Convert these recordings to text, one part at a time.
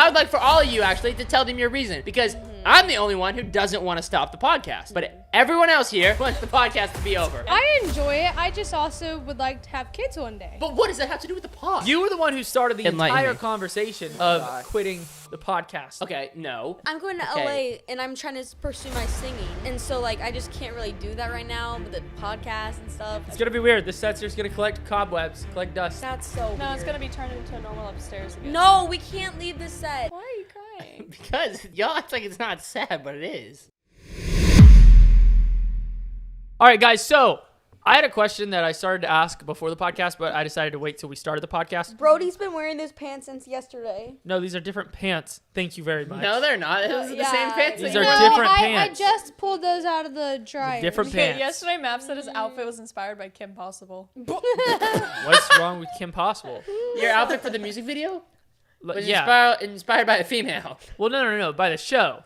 I would like for all of you actually to tell them your reason, because I'm the only one who doesn't want to stop the podcast, but everyone else here wants the podcast to be over. I enjoy it. I just also would like to have kids one day. But what does that have to do with the pod? You were the one who started the Enlighten entire me. conversation of quitting the podcast. Okay, no. I'm going to Okay. LA and I'm trying to pursue my singing. And so, like, I just can't really do that right now with the podcast and stuff. It's gonna be weird. This set's just gonna collect cobwebs, collect dust. That's so weird. No, it's gonna be turned into a normal upstairs again. No, we can't leave this set. Why are you crying? Because y'all act like it's not sad, but it is. All right, guys. So I had a question that I started to ask before the podcast, but I decided to wait till we started the podcast. Brody's been wearing this pants since yesterday. No, these are different pants. Thank you very much. No, they're not. Those are the same yeah. pants. These that are you No, wear. different I pants. just pulled those out of the dryer. Different Okay, pants. yesterday Matt said his outfit was inspired by Kim Possible. What's wrong with Kim Possible? Your outfit for the music video was Yeah. inspired by a female. Well, no. By the show.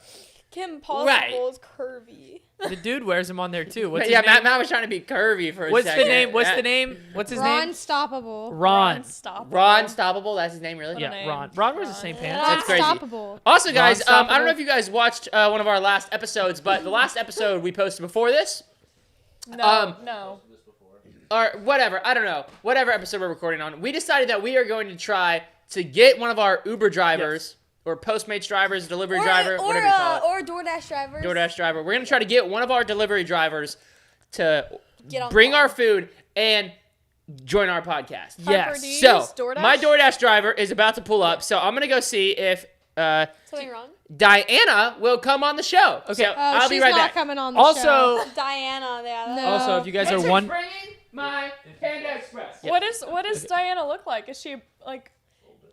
Kim Possible Right. is curvy. The dude wears them on there too. What's But his yeah, name? Matt was trying to be curvy for a What's second. the name? What's the name? What's his Ron name? Stoppable. Ron. Stop. Ron Stoppable, that's his name, really? What a Yeah, name. Ron. Ron wears the same pants. Ron That's crazy. Stoppable. Also, guys, I don't know Non-stoppable. if you guys watched one of our last episodes, but the last episode we posted before this, No, no. or whatever, I don't know, whatever episode we're recording on, we decided that we are going to try to get one of our Uber drivers, or Postmates drivers, delivery driver, whatever you call it, Or DoorDash drivers. DoorDash driver. We're going to try to get one of our delivery drivers to Get on bring the our food and join our podcast. Yes. do you So, use DoorDash? my DoorDash driver is about to pull up, so I'm going to go see if Something wrong? Diana will come on the show. Okay. So, Oh, I'll she's be right not back. coming on the Also, show. Diana. Yeah. No. also, if you guys are Thanks for one, bringing my Panda Express. What does Diana look like? Is she like?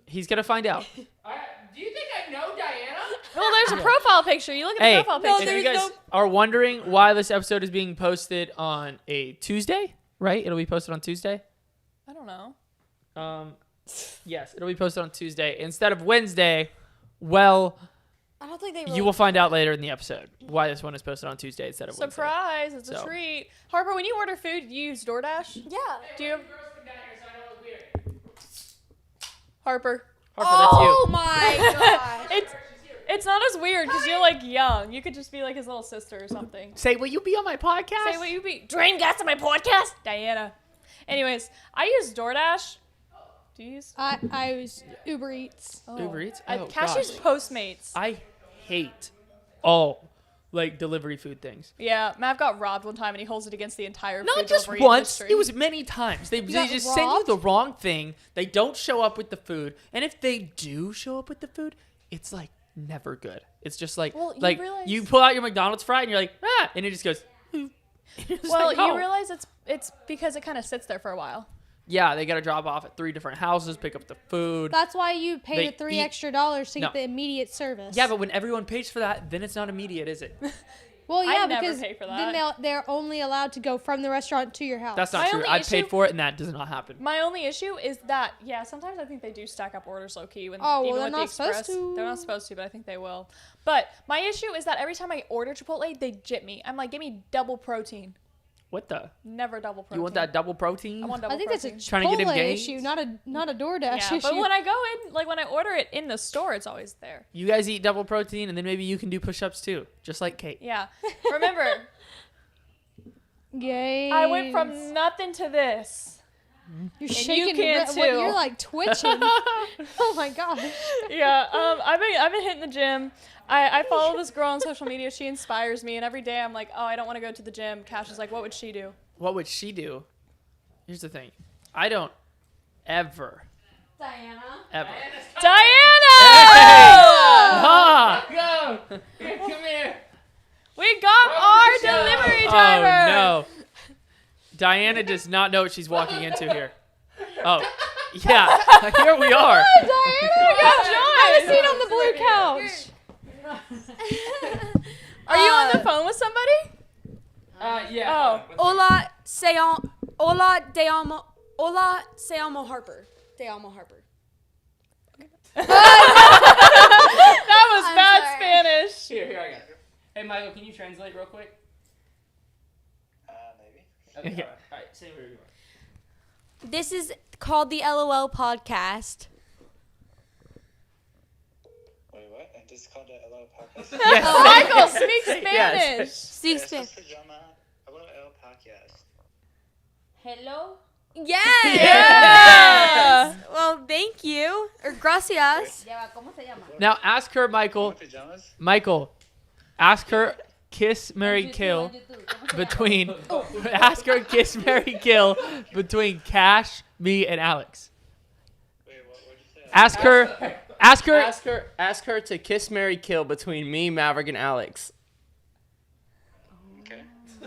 he's gonna find out. Do you think I know Diana? Well, there's a profile picture. You look at Hey, the profile No, picture. if you there's guys are wondering why this episode is being posted on a Tuesday, right? It'll be posted on Tuesday. I don't know. Yes, it'll be posted on Tuesday instead of Wednesday. Well, I don't think they you will find out later in the episode why this one is posted on Tuesday instead of Wednesday. Surprise! It's a So. treat. Harper, when you order food, you use DoorDash? Yeah. Do you? Harper. Harper, that's you. Oh my god. It's not as weird because you're like young. You could just be like his little sister or something. Say, will you be on my podcast? Say what you be. Drain gas on my podcast, Diana. Anyways, I use DoorDash. Do you use? I use Uber Eats. Uber Eats? I Oh, Cash gosh. use Postmates. I hate all like delivery food things. Yeah, Matt got robbed one time and he holds it against the entire Not food just delivery once. industry. It was many times. They got just send you robbed? the wrong thing. They don't show up with the food. And if they do show up with the food, it's like never good. It's just like Well, you like realize- you pull out your McDonald's fry and you're like, ah, and it just goes. It's Well, like, you oh. realize it's because it kind of sits there for a while. Yeah, they got to drop off at 3 different houses, pick up the food. That's why you pay They the $3 eat- extra dollars to No. get the immediate service. Yeah, but when everyone pays for that, then it's not immediate, is it? well, I yeah, never because pay for then that. they're only allowed to go from the restaurant to your house. That's not My true. only I paid issue- for it, and that does not happen. My only issue is that sometimes I think they do stack up orders low key when Oh, well, even they're with the not supposed express. to. They're not supposed to, but I think they will. But my issue is that every time I order Chipotle, they jip me. I'm like, give me double protein. What the? Never double protein. You want that double protein? I want double I think protein. that's a Trying to get him Chipotle gains? issue, not a DoorDash yeah, issue. but when I go in, like when I order it in the store, it's always there. You guys eat double protein, and then maybe you can do push-ups too, just like Kate. Yeah. Remember, Yay. I went from nothing to this. You're you shaking. can what, too. you're like twitching. Oh my gosh. Yeah. I've been hitting the gym. I follow this girl on social media. She inspires me, and every day I'm like, oh, I don't want to go to the gym. Cash is like, what would she do? What would she do? Here's the thing. I don't ever, Diana. ever. Diana! Ah! Go! Here, come here. We got our delivery driver. Oh, no. Diana does not know what she's walking into here. Oh, yeah. Here we are. Have a seat on the blue couch. Are you on the phone with somebody? Yeah. Oh. Hola, se llamo Harper. Te llamo Harper. That was bad sorry. Spanish. Here, I got it. Hey, Michael, can you translate real quick? Maybe. Okay, all right. Say where you are. This is called the LOL podcast. This is called the LL podcast. Yes. Michael, speak Spanish. Yes. Speak Esto Spanish. se llama LL podcast. Hello. Yes. Yeah. Well, thank you. Or gracias. Ya va, ¿cómo se llama? Now ask her, Michael. Pajamas? Michael, ask her kiss, marry, YouTube, kill on YouTube. ¿Cómo se llama? between. Ask her kiss, marry, kill between Cash, me, and Alex. Wait, what'd you say? Ask her. Ask her. Ask her to kiss, marry, kill between me, Maverick, and Alex. Okay. I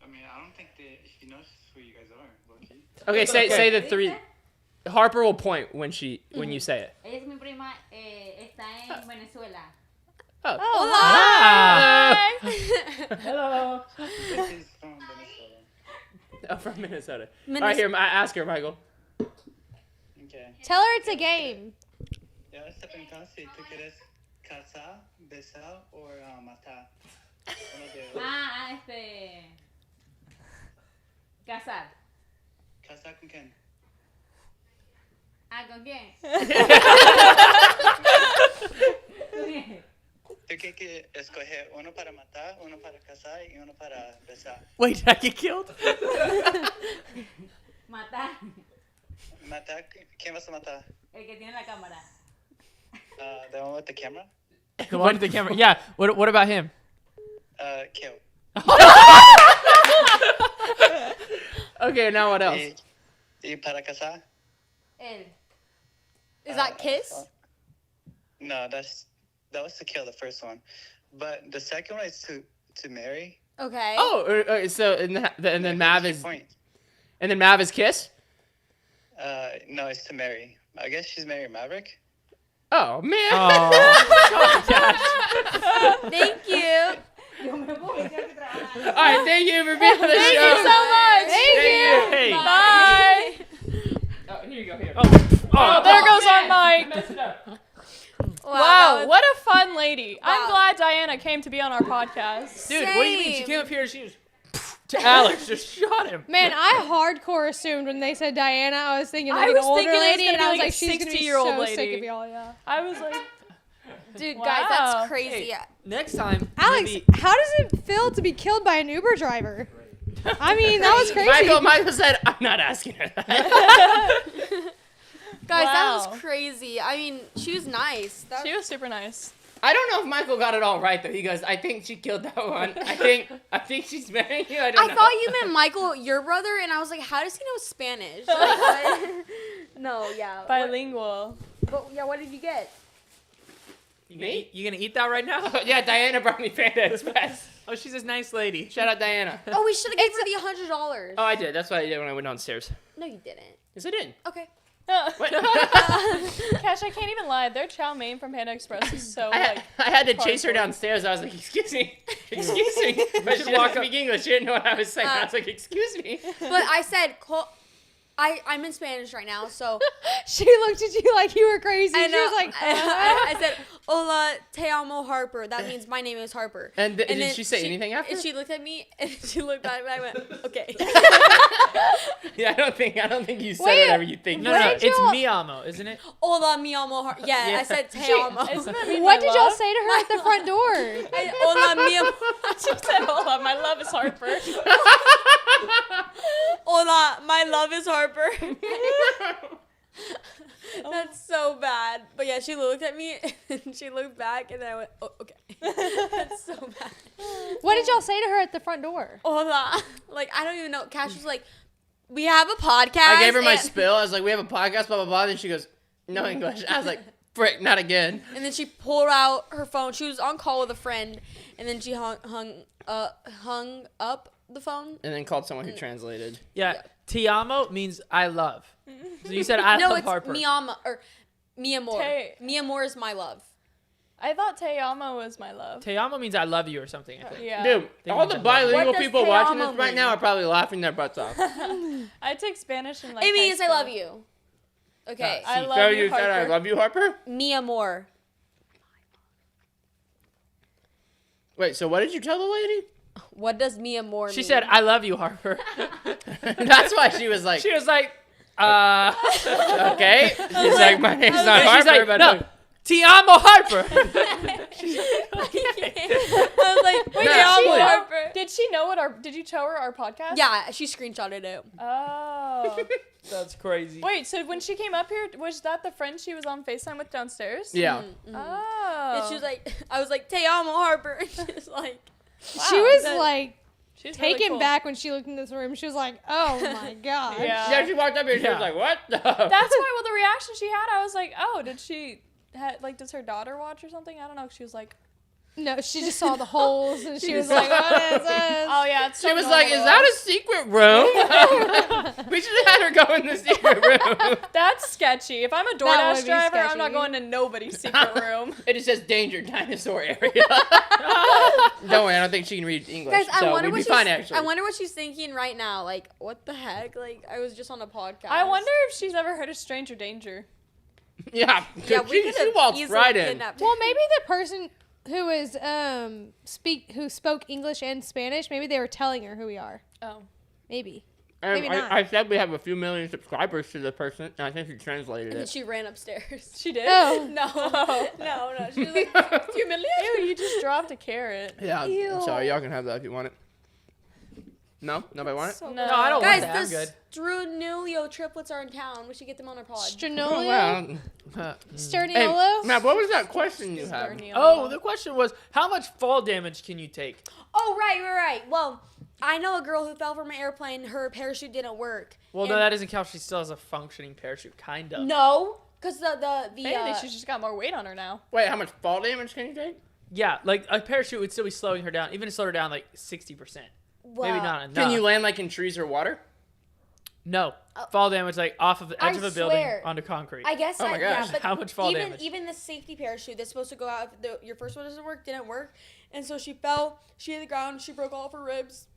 mean, I don't think that he knows who you guys are, low-key. Okay, say the three. Harper will point when you say it. Ella es mi prima, está en Venezuela. Oh. Ah. Hello. This is from Venezuela. Oh, from Minnesota. All right, here, ask her, Michael. Okay. Tell her it's a game. Y ahora te preguntan si tú quieres casar, besar o matar. Uno de dos. Casar. ¿Casar con quién? ¿Con quién? Tú tienes que escoger uno para matar, uno para casar y uno para besar. Wait, did I get killed? Matar. ¿Matar? ¿Quién vas a matar? El que tiene la cámara. The one with the camera? The one with the camera. Yeah. What about him? Kill. Okay, now what else? Y para casar? Él. Is that kiss? No, that was to kill, the first one. But the second one is to marry. Okay. Oh, so and then Mav is Point. kiss. No, it's to marry. I guess she's marrying Maverick. Oh man. Oh, gosh. Thank you. Yo me voy, tengo que trabajar. All right, thank you for being on the Thank show. you so much. Hey. Bye. Oh, here you go. Here. Oh, there goes our mic. Mess it up. Wow, what a fun lady. I'm glad Diana came to be on our podcast. Dude, what do you mean? She Same. came up here and she just to Alex, just shot him. Man, I hardcore assumed when they said Diana, I was thinking I like was an older thinking it was lady, gonna and be I was like like, she's gonna be 60-year-old so sick lady. of y'all. Yeah. I was like, Dude, Wow. guys, that's crazy. Hey, next time, Alex, maybe- how does it feel to be killed by an Uber driver? I mean, that was crazy. Michael said, "I'm not asking her that." Guys, that Wow. was crazy. I mean, she was nice. That she was super nice. I don't know if Michael got it all right though. He goes, "I think she killed that one. I think she's marrying you." I don't know. I thought you meant Michael, your brother, and I was like, how does he know Spanish? Like, no, yeah. Bilingual. Yeah, what did you get? Me? You gonna eat that right now? Yeah, Diana brought me Panda Express. Oh, she's a nice lady. Shout out Diana. Oh, we should have given her the $100. Oh, I did. That's what I did when I went downstairs. No, you didn't. Yes, I did. Okay. What? Cash, I can't even lie. Their chow mein from Panda Express is so I like. had to chase her cardboard. downstairs. I was like, "Excuse me, excuse me." But she doesn't speak English. She didn't know what I was saying. I was like, "Excuse me." But I said, I'm in Spanish right now, so She looked at you like you were crazy. I She know. was like, I said, "Hola, te amo, Harper." That means my name is Harper. And, did then she say anything after? And she looked at me, and she looked at me, and I went, "Okay." Yeah, I don't think you said Wait, whatever you think. No, you no, said. it's y'all- mi amo, isn't it? Hola, mi amo, Harper. Yeah, I said, "Te amo." Isn't that mean what my did y'all love? say to her at the front door? Hola, mi amo. She said, "Hold on, my love is Harper." Hola, my love is Harper. That's so bad. But yeah, she looked at me and she looked back and then I went, "Oh, okay." That's so bad. What did y'all say to her at the front door? Hola. Like, I don't even know. Cash was like, "We have a podcast." I gave her my and- spill. I was like, "We have a podcast, blah blah blah." And she goes, "No English." I was like, "Frick, not again." And then she pulled out her phone. She was on call with a friend, and then she hung up the phone. And then called someone who translated. Yeah. Ti amo means I love. So you said I No, love it's Harper. mi ama or mi amor. Te- Mi amor is my love. I thought Te amo was my love. Te amo means I love you or something, I think. Yeah. Dude, Think all we the just love it. bilingual What does people te watching amo this right mean? now are probably laughing their butts off. I took Spanish in like. It means high I love school. you. Okay. I See, love So you, you said, "I Harper. love you, Harper." Mi amor. Wait, so what did you tell the lady? What does mi amor mean? She said, I love you, Harper. That's why she was like, She was like, "Okay." She's like, "My name's not and she's Harper, like, but no, Ti amo Harper. I was like, wait, Yeah, Te Amo please. Harper. Did she know what our? Did you show her our podcast? Yeah, she screenshotted it. Oh. That's crazy. Wait, so when she came up here, was that the friend she was on FaceTime with downstairs? Yeah. Oh. And she was like, I was like, Te Amo Harper. And she was like, She was that- like She's really taken cool. back when she looked in this room. She was like, "Oh my god." Yeah. Yeah, she walked up here and she was Yeah. like, what? That's why with the reaction she had, I was like, oh, did she, does her daughter watch or something? I don't know. She was like, No, she just saw the holes and she was like, "What is this?" oh yeah, it's so She was like, is normal. that a secret room? We should have had her go in the secret room. That's sketchy. If I'm a That DoorDash would be driver, I'm not sketchy. going to nobody's secret room. It just says danger dinosaur area. Don't worry, I don't think she can read English. guys, I so wonder we'd what be she's, fine actually. I wonder what she's thinking right now. Like, what the heck? Like, I was just on a podcast. I wonder if she's ever heard of Stranger Danger. Yeah, Yeah, we she could have walks easily right in. kidnapped her. Well, maybe the person who is who spoke English and Spanish, maybe they were telling her who we are. Oh. Maybe. And Maybe not. I said we have a few million subscribers to the person, and I think she translated And then it. she ran upstairs. She did? Oh. No. She was like, a few million? Ew, you just dropped a carrot. Yeah, Ew. I'm sorry, y'all can have that if you want it. No? Nobody want it? So No, No, I don't Guys, want that. I'm the good. Strunilio triplets are in town. We should get them on our pod. Stranolio? Oh, wow. Hey, Sterniolo? Matt, what was that question you had? Oh, the question was, how much fall damage can you take? Oh, right. Well, I know a girl who fell from an airplane. Her parachute didn't work. Well, no, And- that doesn't count. She still has a functioning parachute, kind of. No, because Maybe she's just got more weight on her now. Wait, how much fall damage can you take? Yeah, like a parachute would still be slowing her down, even to slow her down like 60%. Maybe not enough. Can you land like in trees or water? No. Fall damage like off of the edge I of a building swear. onto concrete. I guess. Oh my Yeah, gosh. but How much fall even, damage? Even the safety parachute that's supposed to go out if your first one doesn't work, didn't work, and so she fell. She hit the ground. She broke all of her ribs.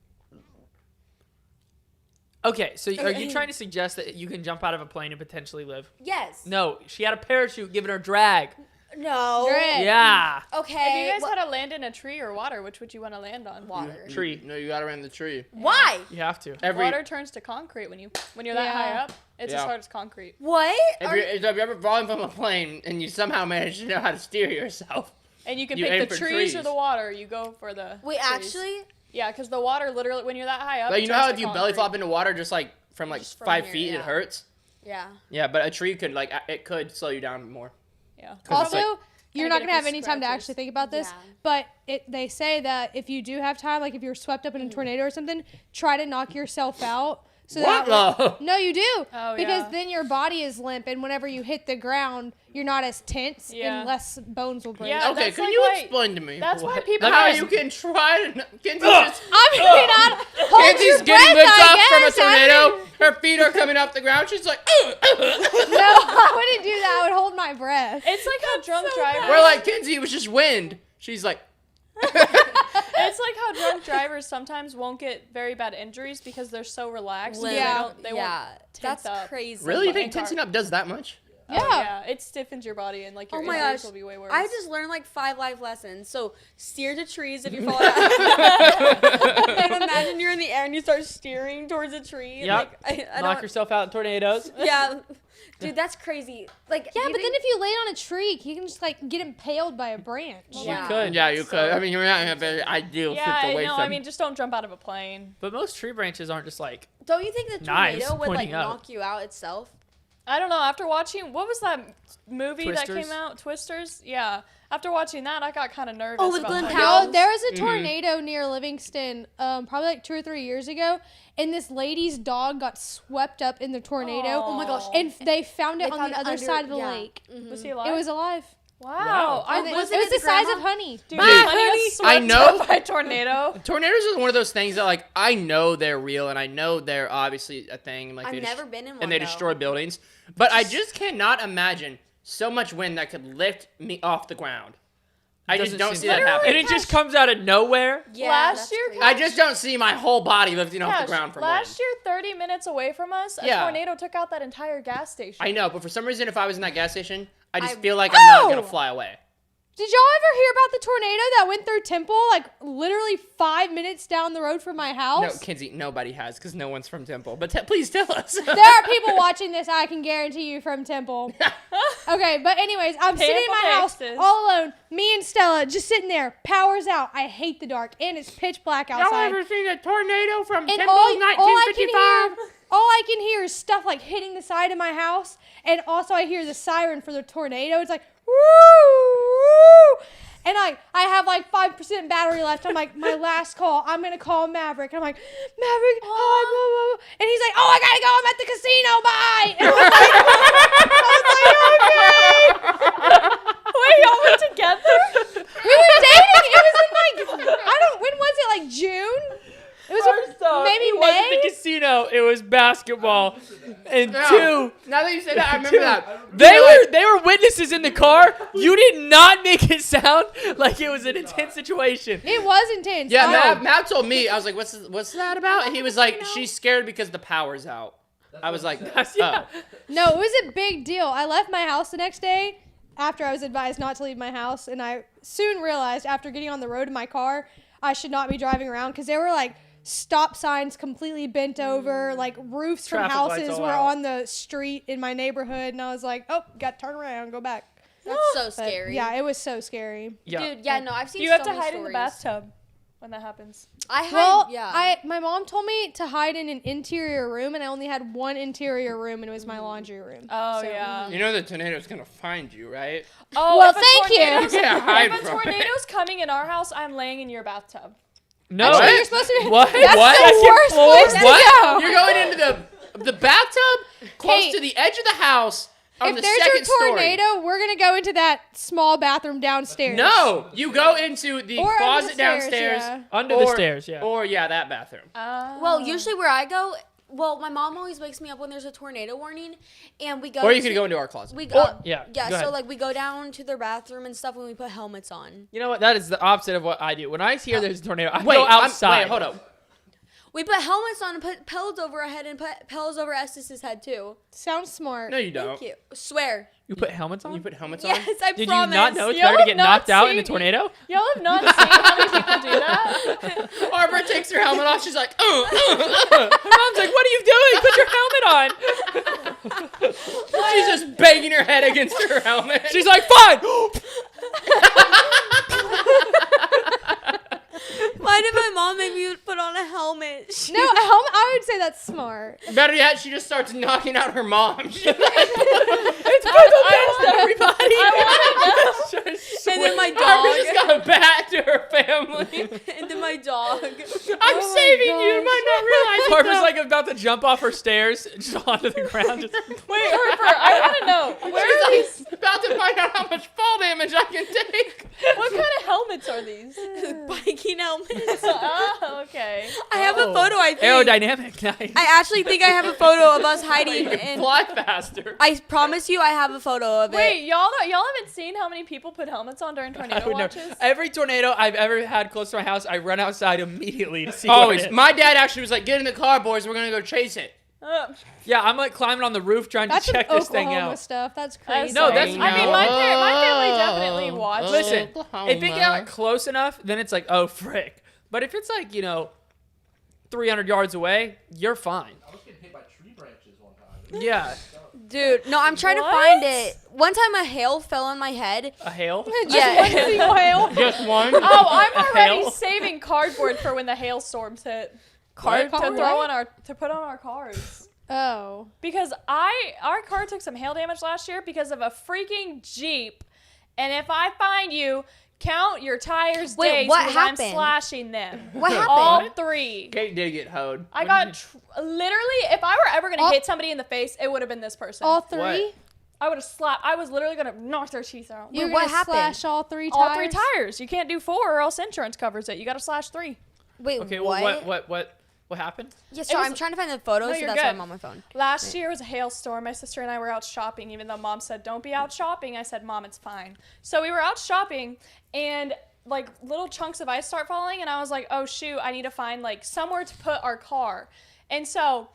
Okay, so are you trying to suggest that you can jump out of a plane and potentially live? Yes. No, she had a parachute giving her drag. No. Drag. Yeah. Okay. If you guys well, had to land in a tree or water, which would you want to land on? water. Tree. No, you gotta land the tree. Why? You have to. Water turns to concrete when you're that Yeah. high up. It's as Yeah. hard as concrete. What? If you're ever falling from a plane and you somehow manage to know how to steer yourself, And you can You aim pick the for trees or trees. the water. You go for the Wait, trees. actually, Yeah, because the water literally, when you're that high up, like it you know turns how to if you belly concrete. flop into water just like from like Just from 5 here, feet, yeah. it hurts. yeah. Yeah, but a tree could like it could slow you down more. Yeah. 'Cause it's Also, like- you're Kinda not get going to a have few any time to scratches. actually think about this, Yeah. but they say that if you do have time, like if you're swept up in a tornado or something, try to knock yourself out. So What? that No. No, you do. Oh, because yeah. then your body is limp, and whenever you hit the ground, you're not as tense, Yeah. and less bones will break. Yeah. Okay, that's can like you why- explain to me? That's why What? people how have you can try to Kenzie just I mean, hold your Kenzie's breath, getting lifted I up from a guess. tornado. Her feet are coming off the ground. She's like, No, I wouldn't do that. I would hold my breath. It's like how drunk drivers. we're like, Kenzie, it was just wind. She's like, It's like how drunk drivers sometimes won't get very bad injuries because they're so relaxed. Limp. They Yeah. don't. They yeah. won't That's tense up. crazy. really? You Fucking think tensing up does that much? Yeah. Oh, yeah. It stiffens your body and like your Oh my injuries gosh. will be way worse. I just learned like 5 life lessons. So steer to trees if you fall out. And imagine you're in the air and you start steering towards a tree. Yep. Like, I Knock don't. yourself out in tornadoes. Yeah, dude, that's crazy. Like, Yeah, do you but then think- if you land on a tree, you can just like get impaled by a branch. Yeah. Could. Yeah, you could. I mean, you're not in a very ideal yeah, situation. no, I mean, just don't jump out of a plane. But most tree branches aren't just like, don't you think the Nice, tornado would like pointing out. knock you out itself? I don't know. After watching, what was that movie that Twisters? came out? Twisters? Yeah. After watching that, I got kind of nervous. Oh, with about Glenn my- Powell? No, there was a Mm-hmm. tornado near Livingston, probably like 2 or 3 years ago, and this lady's dog got swept up in the tornado. Oh my gosh. And they found it They on found the it other under- side of the yeah. lake. Was he alive? It was alive. Wow. I And it was was it the his size grandma? of honey. Dude, Hey, honey got I swept know. up by a tornado. Tornadoes are one of those things that, like, I know they're real and I know they're obviously a thing. And, like, I've they never been in one. and they though. destroy buildings, but I just cannot imagine so much wind that could lift me off the ground. I just doesn't don't seem- see that Literally, happening. and it just comes out of nowhere. Yeah, Last that's year, crazy. I just don't see my whole body lifting off Gosh, the ground from last wind. year, 30 minutes away from us, a Yeah. tornado took out that entire gas station. I know, but for some reason, if I was in that gas station, I just I- feel like I'm not Oh! gonna fly away. Did y'all ever hear about the tornado that went through Temple, like literally 5 minutes down the road from my No, house? Kinsey, nobody has because no one's from Temple. But please tell us. There are people watching this, I can guarantee you, from Temple. Okay, but anyways, I'm sitting in my Temple, house Texas. all alone. Me and Stella just sitting there. Power's out. I hate the dark, and it's pitch black outside. seen a tornado from And all I can hear is stuff like hitting the side of my house, and also I hear the siren for the tornado. It's like woo, woo. And I have like 5% battery left. I'm like, my last call. I'm gonna call Maverick. I'm like, Maverick, hi, blah, blah, blah. And he's like, oh, I gotta go. I'm at the casino. Bye. And I was like, Wait, y'all were together? we were dating. It was in like, when was it? Like June? It was maybe it May. wasn't the casino. It was basketball. And No. two, Now that you say that, I remember that. they were witnesses in the car. You did not make it sound like it was an intense situation. It was intense. Yeah, I- Matt told me. I was like, "What's that about?" And he was like, "She's scared because the power's out." I was like, Yeah. "Oh." No, it was a big deal. I left my house the next day after I was advised not to leave my house, and I soon realized after getting on the road in my car, I should not be driving around because there were like stop signs completely bent over, like roofs from Traffic lights houses all were out. on the street in my neighborhood, and I was like, oh, got to turn around, go back. That's so But, scary. yeah, it was so scary. Yeah. Dude, yeah, no, I've seen You so have to many hide in the stories. bathtub when that happens. I hide, Well, yeah. my mom told me to hide in an interior room, and I only had one interior room, and it was my laundry room. Oh, So- yeah. You know the tornado's gonna find you, right? Oh, Well, if a thank you. tornado's- You can't hide If a from it. tornado's coming in our house, I'm laying in your bathtub. No. Actually, What? you're supposed to be. What? That's What? the Second worst floor? place to What? go. You're going into the bathtub, close Hey. to the edge of the house, on If the there's second a story. tornado, we're gonna go into that small bathroom downstairs. No, you go into the Or under closet the stairs, downstairs, yeah. Under the stairs, yeah. or that bathroom. Well, usually where I go, well, my mom always wakes me up when there's a tornado warning, and we go. Or you could go into our closet. We go. yeah, Yeah. go So ahead. like we go down to their bathroom and stuff, and we put helmets on. You know what? That is the opposite of what I do. When I hear there's a tornado, I Wait, go outside. wait, hold up. We put helmets on and put pillows over our head and put pillows over Estes' head too. Sounds smart. No, you don't. Thank you. Swear. You put helmets on? You put helmets on? Yes, I Did promise. you not know it's Y'all better to have get not knocked out in a seen- tornado? Y'all have not seen how many people do that? Harper takes her helmet off. She's like, My mom's like, "What are you doing? Put your helmet on." She's just banging her head against her helmet. She's like, "Fine." Why did my mom make me put on a helmet? No, a helmet. I would say that's smart. Better yet, she just starts knocking out her mom. She's like, Everybody. And then my Harper just dog. got a bat to her family. And then my dog. I'm saving you. You might not realize it, Harper's though. like about to jump off her stairs, just onto the ground. Just, Wait, Harper, I want to know. Where are these? She's like, about to find out how much fall damage I can take. What kind of helmets are these? Biking helmets. Oh, okay. I have a photo. I think. aerodynamic. Nice. I actually think I have a photo of us hiding. You can And fly faster. I promise you, I have a photo of it. Wait, y'all haven't seen how many people put helmets on during I tornado would know. watches? Every tornado I've ever had close to my house, I run outside immediately to see what Always. it is. My dad actually was like, get in the car, boys. We're going to go chase it. Yeah, I'm like climbing on the roof trying That's to check some this thing Oklahoma out. stuff. That's crazy. No, that's- I mean, my family definitely watched. Listen, Oklahoma. if it got close enough, then it's like, oh, frick. But if it's like, 300 yards away, you're fine. I was getting hit by tree branches one time. Yeah. Dude, no, I'm trying to What? find it. One time a hail fell on my head. A hail? Yeah. Single hail. Just one. Oh, I'm already Hail? saving cardboard for when the hailstorms hit. Card? To throw on to put on our cars. Oh. Because our car took some hail damage last year because of a freaking Jeep. And if I find you, count your tires Wait, days what because happened? I'm slashing them. What happened? All three. Kate did get hoed. I got literally, if I were ever going to All- hit somebody in the face, it would have been this person. All three? What? I would have slapped. I was literally going to knock their teeth out. You're what gonna happened? slash all three tires? All three tires. You can't do 4 or else insurance covers it. You got to slash 3. Wait, Okay, what? well, what happened? Yeah, sorry, was- I'm trying to find the photo, No, so you're that's why good. I'm on my phone. Last year was a hailstorm. My sister and I were out shopping, even though Mom said, don't be out shopping. I said, Mom, it's fine. So we were out shopping, and like little chunks of ice start falling, and I was like, oh shoot, I need to find like somewhere to put our car. And so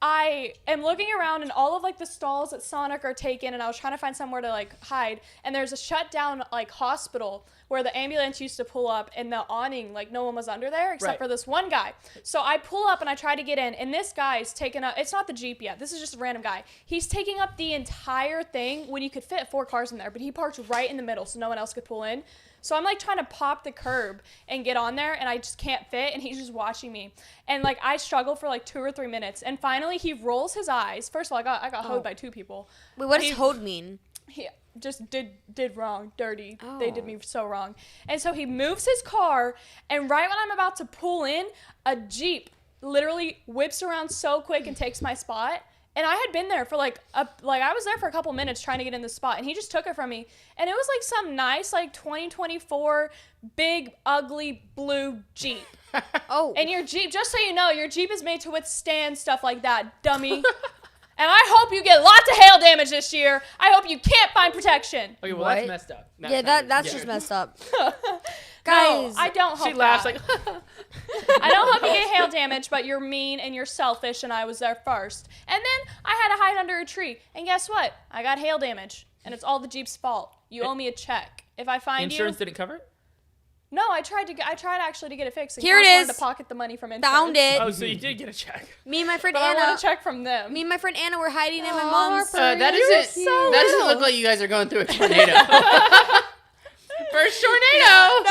I am looking around and all of like the stalls at Sonic are taken, and I was trying to find somewhere to like hide, and there's a shut down like hospital where the ambulance used to pull up, and the awning, like no one was under there except Right. for this one guy. So I pull up and I try to get in, and this guy's taking up, it's not the Jeep yet, this is just a random guy. He's taking up the entire thing when you could fit 4 cars in there, but he parked right in the middle so no one else could pull in. So I'm like trying to pop the curb and get on there, and I just can't fit, and he's just watching me. And like I struggle for like 2 or 3 minutes, and finally he rolls his eyes. First of all, I got hoed by 2 people. Wait, what does He- hoed mean? He just did wrong, dirty. They did Oh. me so wrong. And so he moves his car, and right when I'm about to pull in, a Jeep literally whips around so quick and takes my spot. And I had been there for I was there for a couple minutes trying to get in the spot, and he just took it from me. And it was like some nice 2024 big ugly blue Jeep. Oh. And your Jeep, just so you know, your Jeep is made to withstand stuff like that, dummy. And I hope you get lots of hail damage this year. I hope you can't find protection. Okay, well What? that's messed up. yeah, that's just messed up. No, Guys, I don't hope She laughs that. like. I don't hope you get hail damage, but you're mean and you're selfish, and I was there first. And then I had to hide under a tree. And guess what? I got hail damage, and it's all the Jeep's fault. You owe me a check. If I find Insurance you... didn't cover it. No, I tried actually to get it fixed. And Here it Cash wanted is. to pocket the money from insurance. found it. Oh, so you did get a check. Me and my friend But I Anna. want a check from them. Me and my friend Anna were hiding in my Aw, mom's. Harper. That You were doesn't. so That doesn't look little. like you guys are going through a tornado. First tornado.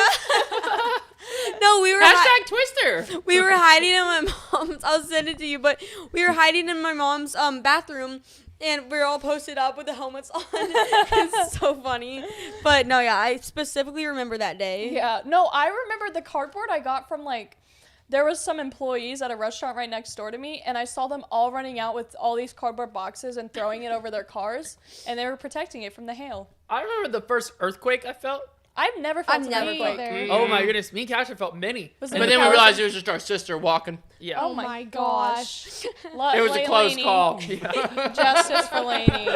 No, we were Hashtag Twister. we were hiding in my mom's. I'll send it to you, but we were hiding in my mom's bathroom, and we were all posted up with the helmets on. It's so funny. But no, yeah, I specifically remember that day. Yeah. No, I remember the cardboard I got from there was some employees at a restaurant right next door to me, and I saw them all running out with all these cardboard boxes and throwing it over their cars, and they were protecting it from the hail. I remember the first earthquake I felt. I've never felt I've an never earthquake. felt it. Oh my goodness, me and Kasha felt many. Was But it then we California? realized it was just our sister walking. Yeah. Oh my gosh. It was a close call. Justice for Laney.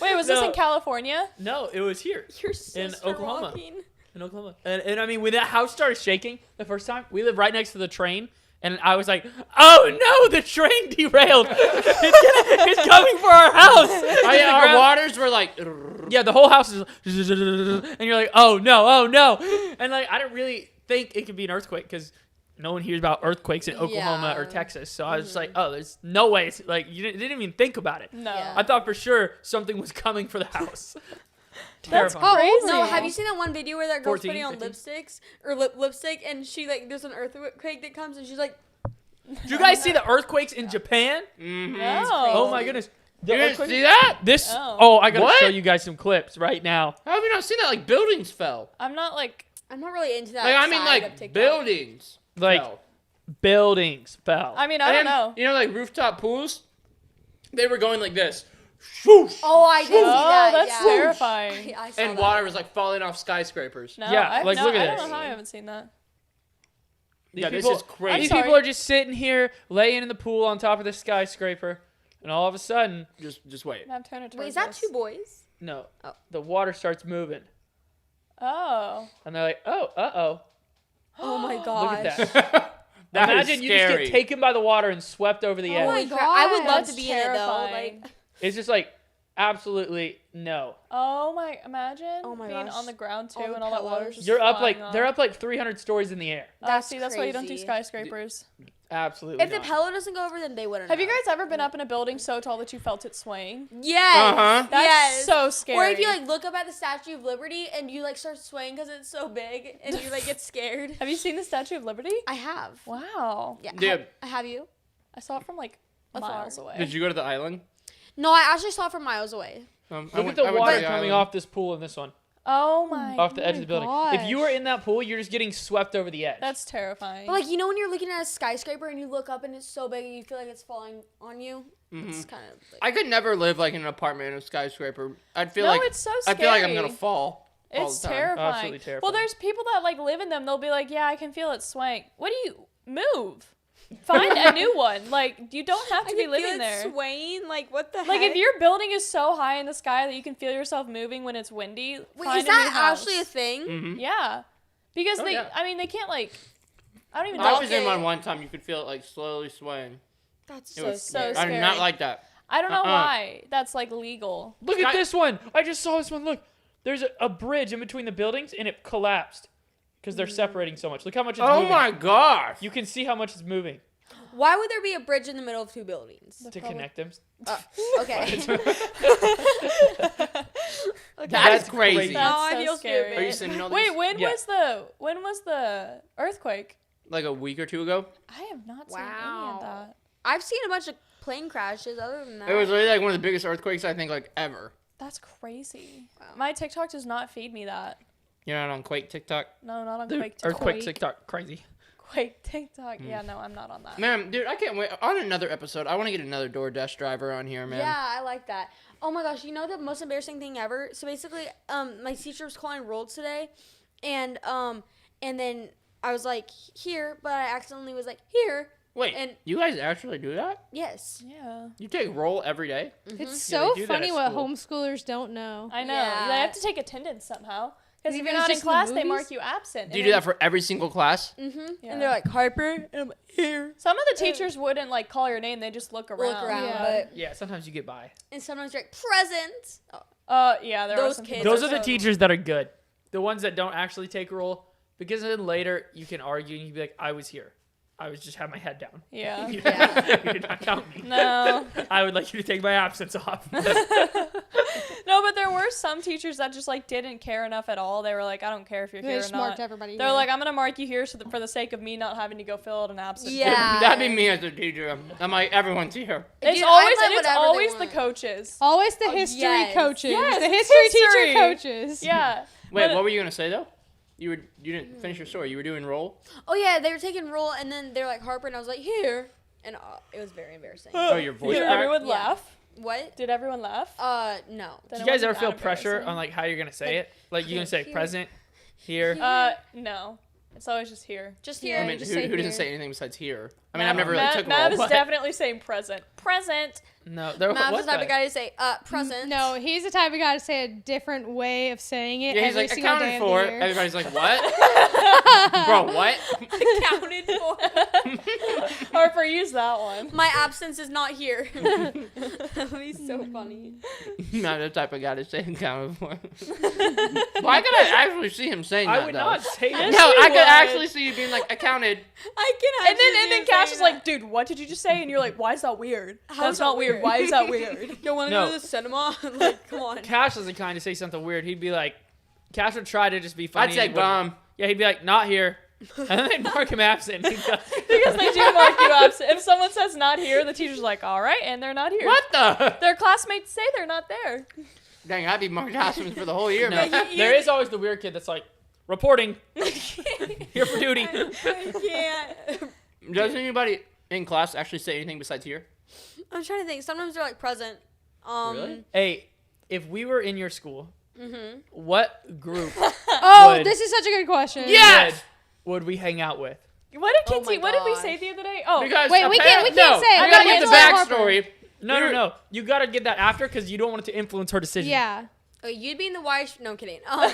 Wait, was this No. in California? No, it was here Your sister Oklahoma. walking. in Oklahoma. And I mean, when that house started shaking the first time, we live right next to the train. And I was like, oh no, the train derailed. It's coming for our house. Oh, yeah, our waters were like. Yeah, the whole house is, and you're like, oh no, and like I didn't really think it could be an earthquake because no one hears about earthquakes in Oklahoma or Yeah. Texas. So I was just like, oh, there's no way. It's like you didn't even think about it. No. Yeah. I thought for sure something was coming for the house. That's Terrifying. crazy. No, have you seen that one video where that girl's 14, putting on 15? lipsticks or lipstick, and she there's an earthquake that comes, and she's like, Do you guys see the earthquakes in Japan? No. Oh my goodness. The You didn't earthquake- see that? This. Oh. Oh, I gotta What? show you guys some clips right now. How have you not seen that? Like buildings fell. I'm not I'm not really into that. Like I mean, side of like TikTok. buildings. Like fell. buildings fell. I mean, I don't And, know. You know, like rooftop pools. They were going like this. Swoosh. Oh, I did see Oh, that. that's yeah. terrifying. I saw And that. water was like falling off skyscrapers. No, Yeah, I, like, no, look at I this. don't know how I haven't seen that. These Yeah, this people- is crazy. These sorry. people are just sitting here, laying in the pool on top of the skyscraper, and all of a sudden, Just wait. I'm turning Wait, towards is that this. 2 boys? no, Oh. the water starts moving, Oh. and they're like, "Oh, uh-oh, Oh my look god. at that!" That is Imagine you just scary. get taken by the water and swept over the Oh edge. my God. god. I would love That's to be in it though. terrifying. Like, It's just like absolutely no. Oh my! Imagine Oh my being gosh. on the ground too, All the and all that water's pillows. just You're up flying like they're up like 300 stories in the air. That's see, that's why you don't do crazy. skyscrapers. Absolutely. if the not. pillow doesn't go over, then they wouldn't. Have you know. guys ever been up in a building so tall that you felt it swaying? Yes. Uh-huh. That's yes. so scary. Or if you like look up at the Statue of Liberty and you like start swaying because it's so big and you like get scared. Have you seen the Statue of Liberty? I have. Wow. Yeah. Dude. Have you? I saw it from like Afar. miles away. Did you go to the island? No, I actually saw it from miles away. Look at the water coming off this pool in this one, Oh my. off the edge of the building. If you gosh. were in that pool, you're just getting swept over the edge. That's terrifying. But like you know when you're looking at a skyscraper and you look up and it's so big and you feel like it's falling on you. It's kind of like I could never live like in an apartment in a skyscraper. I'd feel no, like it's so I scary. feel like I'm gonna fall. all It's the time. terrifying. Absolutely terrifying. Well, there's people that like live in them. They'll be like, "Yeah, I can feel it swaying." What do you move? Find a new one. Like you don't have to be living there. swaying. Like what the heck? Like if your building is so high in the sky that you can feel yourself moving when it's windy. Wait, find is a new that house. actually a thing? Mhm. Yeah, because Oh, they. yeah. I mean, they can't like. I don't even I know. was in one time. You could feel it like slowly swaying. That's It so was- scary. I did not like that. I don't know Uh-uh. why that's like legal. Look at this one. I just saw this one. Look, there's a bridge in between the buildings, and it collapsed because they're separating so much. Look how much it's Oh moving. my gosh. You can see how much it's moving Why would there be a bridge in the middle of two buildings? to connect them. Okay. That's crazy. That's I so feel scary. Are you sending all these? Wait, when Yeah. was the earthquake? Like a week or two ago? I have not seen any Wow. of that. I've seen a bunch of plane crashes. Other than that, It was really like one of the biggest earthquakes I think like ever. That's crazy. My TikTok does not feed me that. You're not on Quake TikTok? No, not on Dude, Quake TikTok. earthquake TikTok, crazy. Quake TikTok. Yeah, no, I'm not on that. Man, dude, I can't wait. On another episode, I want to get another DoorDash driver on here, man. yeah, I like that. Oh my gosh, you know the most embarrassing thing ever? So basically, my teacher was calling roll today, and then I was like here, but I accidentally was like here. Wait, And- you guys actually do that? Yes. Yeah. You take roll every day? It's Yeah, so they do that funny at what school. homeschoolers don't know. I know. Yeah. They have to take attendance somehow. Because if Even you're if not in it's just in the class, they movies? mark you absent. Do you do that for every single class? Mhm. Yeah. And they're like Harper, and I'm like, here. Some of the teachers wouldn't like call your name. They just look around. Look around, Yeah. but Yeah, sometimes you get by. and sometimes you're like present. Oh, Yeah, there Those are some kids people Those that are the so- teachers that are good. The ones that don't actually take roll, because then later you can argue and you can be like, I was here. I was just have my head down. Yeah. You Yeah. did not count me. No. I would like you to take my absence off. No, but there were some teachers that just like didn't care enough at all. They were like, I don't care if you're They here or just not. marked everybody. They're here. like, I'm gonna mark you here for the sake of me not having to go fill out an absence. Yeah. That'd be me as a teacher. I'm like, everyone's here. It's Dude, always I let and it's whatever they always the want. coaches. always the history yes. coaches. Yes, the history history. teacher coaches. Yeah. Wait, But- what were you gonna say though? You didn't finish your story. You were doing roll. Oh yeah, they were taking roll, and then they're like Harper, and I was like here, and it was very embarrassing. Oh, your voice. Did cracked? everyone Yeah. laugh? What? Did everyone laugh? No. Then Do it you guys wasn't ever feel that pressure embarrassing. on like how you're gonna say it? Like you're gonna say Here. present, here. No. It's always just here. Just I here. mean, just who say doesn't here. say anything besides here? I mean, Mav- I've never really Mav- took Mav roll. is but- definitely saying present. Present. No, there Mav's was the type that. of guy to say present. No, he's the type of guy to say a different way of saying it Yeah, he's every like single accounted day of for. the year. Everybody's like, what? Bro, what? Accounted for. Harper, use that one. My absence is not here. That would be so funny. Not the type of guy to say accounted for. Why could I actually see him saying that? I would though? not say Yes, that. No, you I could would. actually see you being like accounted. I can. And actually then see him Cash saying is like, that. dude, what did you just say? And you're like, why is that weird? How That's is that not weird. weird? Why is that weird? You want to No. go to the cinema? Like, come on. Cash is the kind to say something weird. He'd be like, Cash would try to just be funny. I'd say and he wouldn't. bomb. Yeah, he'd be like, not here. And then they'd mark him absent. He'd go, Because they do mark you absent. If someone says not here, the teacher's like, all right, and they're not here. What the? Their classmates say they're not there. Dang, I'd be marked absent for the whole year, no, man. there is always the weird kid that's like, reporting, here for duty. I can't. Does anybody in class actually say anything besides here? I'm trying to think. Sometimes they're like present. Really? Hey, if we were in your school, Mhm. what group Oh, would- this is such a good question. Yes! would we hang out with? What did Oh Kinsey? my what did we gosh. say the other day? Oh, Because Wait, we can't apparently- say it. I We gotta gotta give the answer Harper. backstory. No. You gotta get that after because you don't want it to influence her decision. Yeah. Oh, you'd be in the Y. No, I'm kidding. No.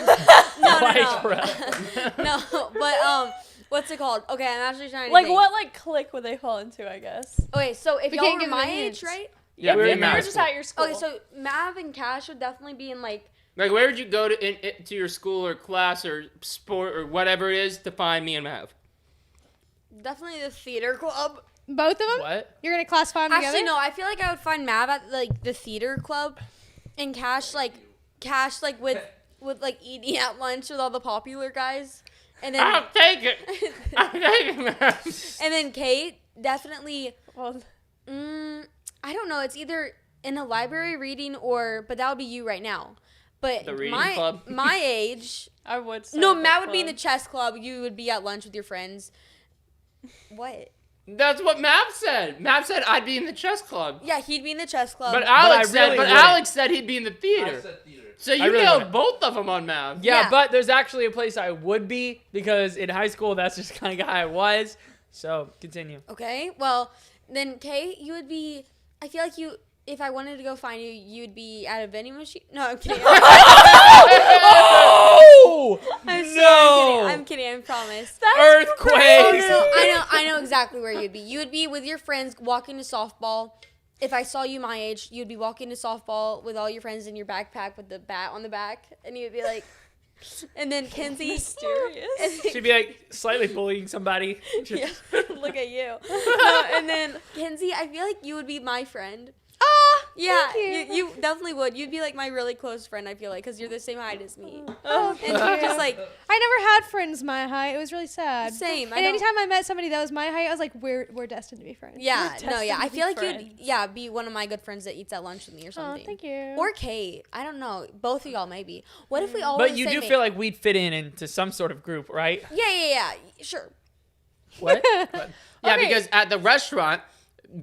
No, but what's it called? Okay, I'm actually trying to like think. what like clique would they fall into? I guess. Okay, so if We y'all can't were give my them age, hints. right? Yeah, we're if in they were math just school. at your school. Okay, so Mav and Cash would definitely be in like. Like, where would you go to your school or class or sport or whatever it is to find me and Mav? Definitely the theater club. Both of them? What? You're going to classify them Actually, together? no. I feel like I would find Mav at like the theater club, and Cash like with like eating at lunch with all the popular guys, and then I'll take it. I'll take it, Mav. and then Kate definitely. Well, I don't know. It's either in a library reading but that would be you right now. But The reading my club? my age. I would. Say No, the Matt would be in the club. chess club. You would be at lunch with your friends. What? That's what Mav said. Mav said I'd be in the chess club. Yeah, he'd be in the chess club. But Alex I said, really but wouldn't. Alex said he'd be in the I theater. said theater. So you really nailed wouldn't. both of them on Mav. Yeah, Yeah. but there's actually a place I would be because in high school that's just the kind of guy I was. So continue. Okay, well, then Kate, you would be. I feel like you. If I wanted to go find you, you'd be at a vending machine. No, I'm kidding. Oh I'm no! I'm kidding. I promise. Earthquakes. I know exactly where you'd be. You would be with your friends walking to softball. If I saw you my age, you'd be walking to softball with all your friends in your backpack with the bat on the back, and you'd be like, and then Kenzie, Mysterious. She'd be like slightly bullying somebody. yeah, look at you. No, and then Kenzie, I feel like you would be my friend. Yeah, thank you. you definitely would. You'd be like my really close friend, I feel like, because you're the same height as me. Oh, And you're just like, I never had friends my height. It was really sad. same. And anytime I met somebody that was my height, I was like, we're destined to be friends. Yeah, no, yeah. I to be feel like you'd, friends. yeah, be one of my good friends that eats at lunch with me or Oh, something. thank you. Or Kate. I don't know. Both of y'all, maybe. What if we all But were you the do same feel age? like we'd fit into some sort of group, right? Yeah. Sure. What? Yeah, Okay. because at the restaurant,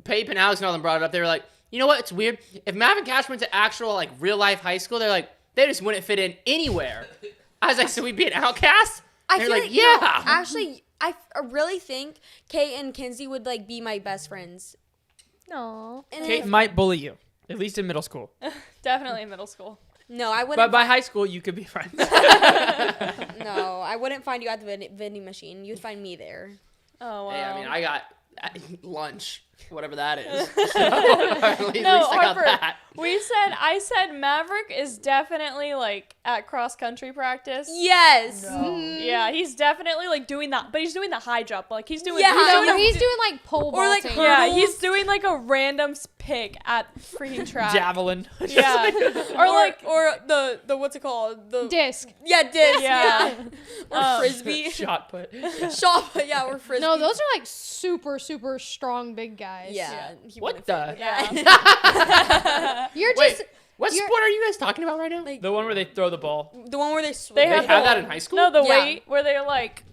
Pape and Alex and all them brought it up. They were like, you know what? It's weird. If Mav and Cash went to actual like real life high school, they're like, they just wouldn't fit in anywhere. I was like, so we'd be an outcast? I They're feel like, like, yeah. no, actually, I really think Kate and Kinsey would like be my best friends. No. And Kate if- might bully you, at least in middle school. Definitely in middle school. no, I But wouldn't. by high school, you could be friends. No, I wouldn't find you at the vending machine. You'd find me there. Oh wow. Hey, I mean, I got lunch, whatever that is. So, at least No, I got Harper, that. I said Maverick is definitely like at cross country practice. Yes. Yeah, he's definitely like doing that, but he's doing the high jump. Like he's doing. Yeah, he's No, doing he's doing like pole Or, like, vaulting. yeah, hurdles. he's doing like a random pick at freaking track. Javelin. Yeah, or the what's it called? The disc. yeah, disc. Yeah. Or frisbee. Shot put. Shot. Yeah, or frisbee. No, those are like super strong big guys. Yeah. he What wouldn't the? fit. Yeah. You're Wait, just what you're- sport are you guys talking about right now? Like The one where they throw the ball. the one where they swing. They They have have the- that in high school? No, the Yeah. weight where they're like.